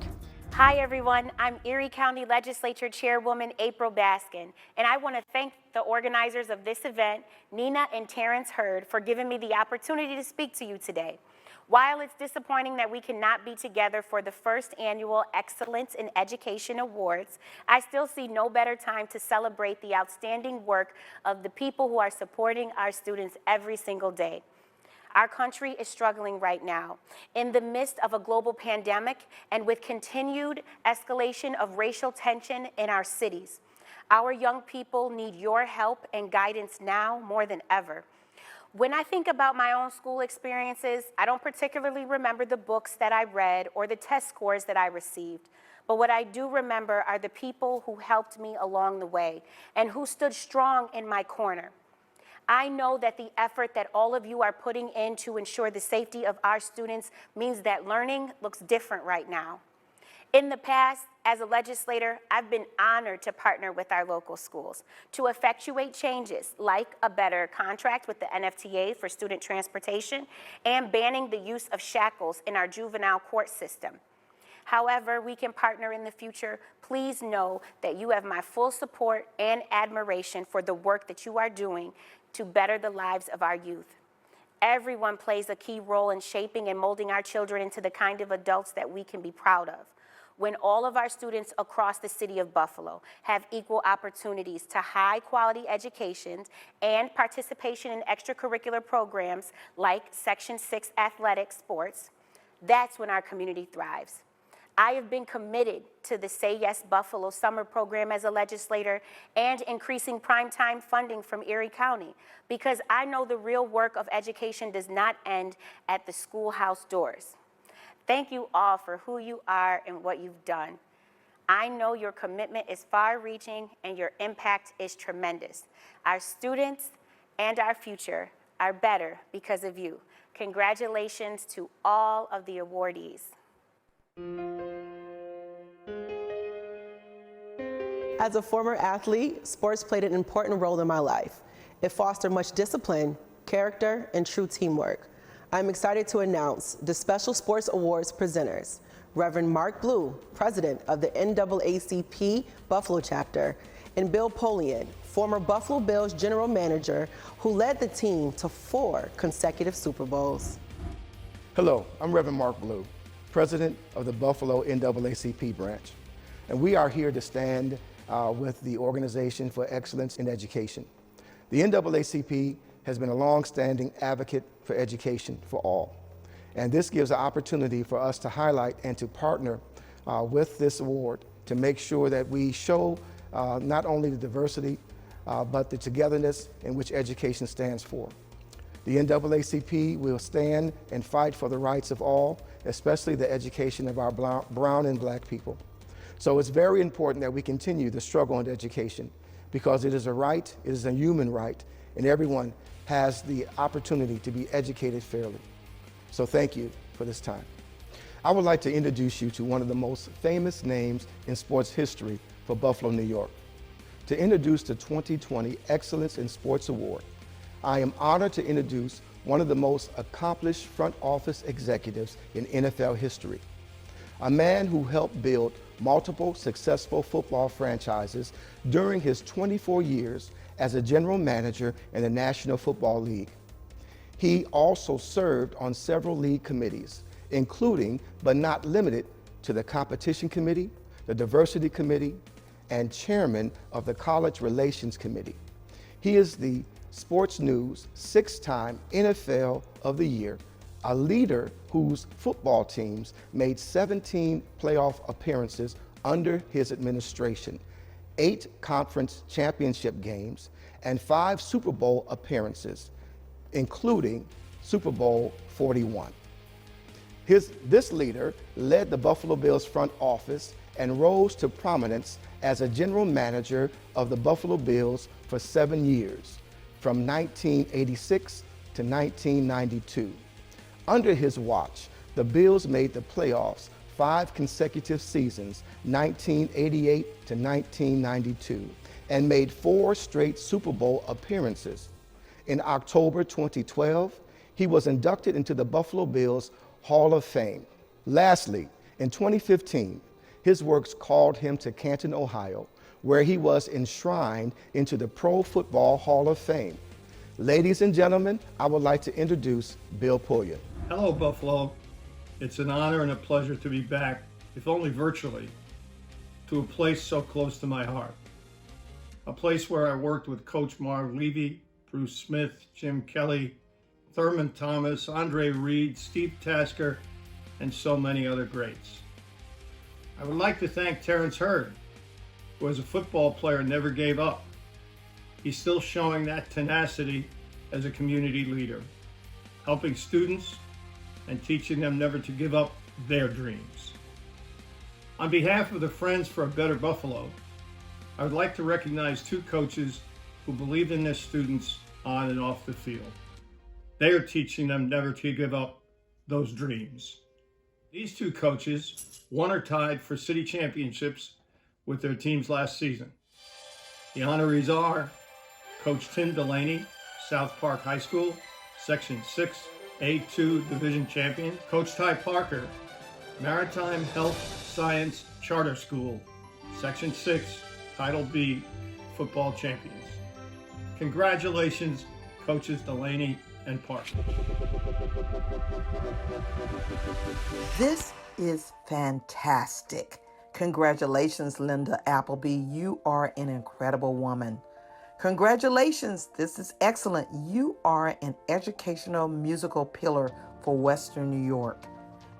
Hi everyone, I'm Erie County Legislature Chairwoman April Baskin, and I want to thank the organizers of this event, Nina and Terrence Hurd, for giving me the opportunity to speak to you today. While it's disappointing that we cannot be together for the first annual Excellence in Education Awards, I still see no better time to celebrate the outstanding work of the people who are supporting our students every single day. Our country is struggling right now in the midst of a global pandemic and with continued escalation of racial tension in our cities. Our young people need your help and guidance now more than ever. When I think about my own school experiences, I don't particularly remember the books that I read or the test scores that I received. But what I do remember are the people who helped me along the way and who stood strong in my corner. I know that the effort that all of you are putting in to ensure the safety of our students means that learning looks different right now. In the past, as a legislator, I've been honored to partner with our local schools to effectuate changes like a better contract with the NFTA for student transportation and banning the use of shackles in our juvenile court system. However we can partner in the future, please know that you have my full support and admiration for the work that you are doing to better the lives of our youth. Everyone plays a key role in shaping and molding our children into the kind of adults that we can be proud of. When all of our students across the city of Buffalo have equal opportunities to high-quality education and participation in extracurricular programs like Section 6 athletic sports, that's when our community thrives. I have been committed to the Say Yes Buffalo summer program as a legislator and increasing primetime funding from Erie County because I know the real work of education does not end at the schoolhouse doors. Thank you all for who you are and what you've done. I know your commitment is far-reaching and your impact is tremendous. Our students and our future are better because of you. Congratulations to all of the awardees. As a former athlete, sports played an important role in my life. It fostered much discipline, character, and true teamwork. I'm excited to announce the Special Sports Awards presenters, Reverend Mark Blue, President of the NAACP Buffalo Chapter, and Bill Polian, former Buffalo Bills General Manager who led the team to 4 consecutive Super Bowls. Hello, I'm Reverend Mark Blue, President of the Buffalo NAACP branch, and we are here to stand with the Organization for Excellence in Education. The NAACP has been a long-standing advocate for education for all. And this gives an opportunity for us to highlight and to partner with this award to make sure that we show not only the diversity, but the togetherness in which education stands for. The NAACP will stand and fight for the rights of all, especially the education of our brown and black people. So it's very important that we continue the struggle in education because it is a right, it is a human right, and everyone has the opportunity to be educated fairly. So thank you for this time. I would like to introduce you to one of the most famous names in sports history for Buffalo, New York. To introduce the 2020 Excellence in Sports Award, I am honored to introduce one of the most accomplished front office executives in NFL history. A man who helped build multiple successful football franchises during his 24 years as a general manager in the National Football League. He also served on several league committees, including but not limited to the Competition Committee, the Diversity Committee, and chairman of the College Relations Committee. He is the Sports News 6-time NFL of the Year, a leader whose football teams made 17 playoff appearances under his administration, 8 conference championship games, and 5 Super Bowl appearances, including Super Bowl 41. This leader led the Buffalo Bills front office and rose to prominence as a general manager of the Buffalo Bills for 7 years, from 1986 to 1992. Under his watch, the Bills made the playoffs 5 consecutive seasons, 1988 to 1992, and made 4 straight Super Bowl appearances. In October 2012, he was inducted into the Buffalo Bills Hall of Fame. Lastly, in 2015, his works called him to Canton, Ohio, where he was enshrined into the Pro Football Hall of Fame. Ladies and gentlemen, I would like to introduce Bill Polian. Hello, Buffalo. It's an honor and a pleasure to be back, if only virtually, to a place so close to my heart. A place where I worked with Coach Marv Levy, Bruce Smith, Jim Kelly, Thurman Thomas, Andre Reed, Steve Tasker, and so many other greats. I would like to thank Terrence Hurd, who as a football player never gave up. He's still showing that tenacity as a community leader, helping students and teaching them never to give up their dreams. On behalf of the Friends for a Better Buffalo, I would like to recognize 2 coaches who believe in their students on and off the field. They are teaching them never to give up those dreams. These 2 coaches won or tied for city championships with their teams last season. The honorees are Coach Tim Delaney, South Park High School, Section 6 A2 Division Champion, Coach Ty Parker, Maritime Health Science Charter School, Section 6, Title B, football champions. Congratulations, Coaches Delaney and Park. This is fantastic. Congratulations, Linda Appleby. You are an incredible woman. Congratulations, this is excellent. You are an educational musical pillar for Western New York.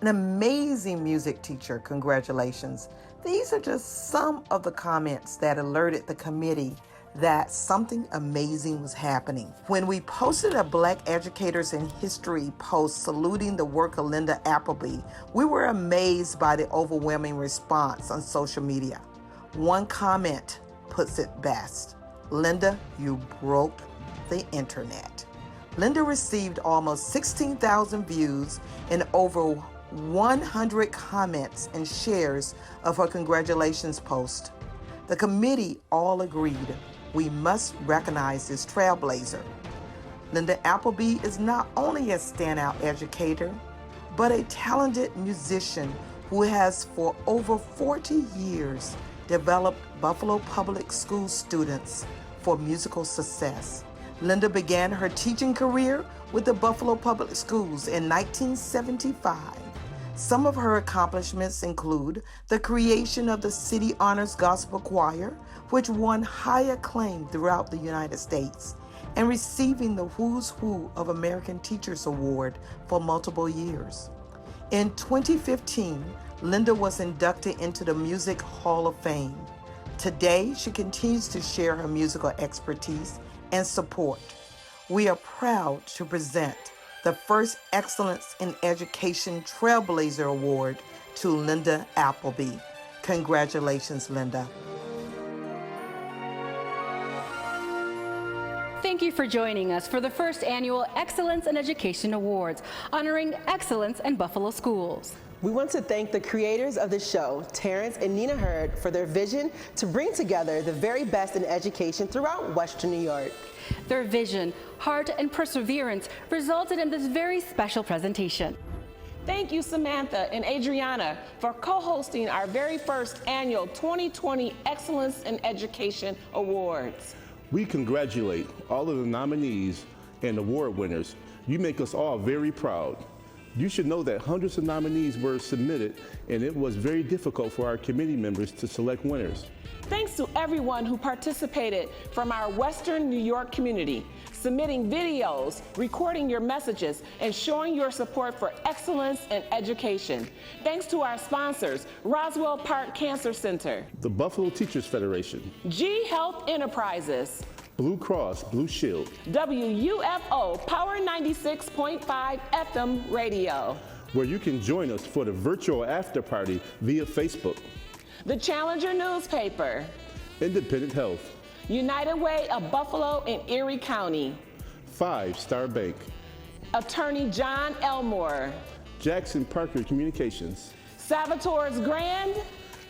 An amazing music teacher, congratulations. These are just some of the comments that alerted the committee that something amazing was happening. When we posted a Black Educators in History post saluting the work of Linda Appleby, we were amazed by the overwhelming response on social media. One comment puts it best. Linda, you broke the internet. Linda received almost 16,000 views and over 100 comments and shares of her congratulations post. The committee all agreed we must recognize this trailblazer. Linda Appleby is not only a standout educator, but a talented musician who has for over 40 years developed Buffalo Public School students for musical success. Linda began her teaching career with the Buffalo Public Schools in 1975. Some of her accomplishments include the creation of the City Honors Gospel Choir, which won high acclaim throughout the United States, and receiving the Who's Who of American Teachers Award for multiple years. In 2015, Linda was inducted into the Music Hall of Fame. Today, she continues to share her musical expertise and support. We are proud to present the first Excellence in Education Trailblazer Award to Linda Appleby. Congratulations, Linda. Thank you for joining us for the first annual Excellence in Education Awards, honoring excellence in Buffalo schools. We want to thank the creators of the show, Terrence and Nina Hurd, for their vision to bring together the very best in education throughout Western New York. Their vision, heart, and perseverance resulted in this very special presentation. Thank you, Samantha and Adriana, for co-hosting our very first annual 2020 Excellence in Education Awards. We congratulate all of the nominees and award winners. You make us all very proud. You should know that hundreds of nominees were submitted, and it was very difficult for our committee members to select winners. Thanks to everyone who participated from our Western New York community, submitting videos, recording your messages, and showing your support for excellence in education. Thanks to our sponsors, Roswell Park Cancer Center, The Buffalo Teachers Federation, G Health Enterprises, Blue Cross Blue Shield, WUFO Power 96.5 FM radio, where you can join us for the virtual after party via Facebook, the Challenger newspaper, Independent Health, United Way of Buffalo and Erie County, 5 Star Bank, Attorney John Elmore, Jackson Parker Communications, Salvatore's Grand,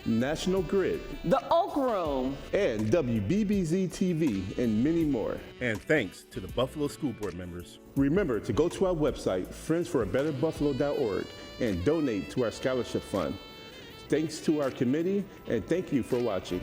National Grid, The Oak Room, and WBBZ-TV, and many more. And thanks to the Buffalo School Board members. Remember to go to our website, friendsforabetterbuffalo.org, and donate to our scholarship fund. Thanks to our committee, and thank you for watching.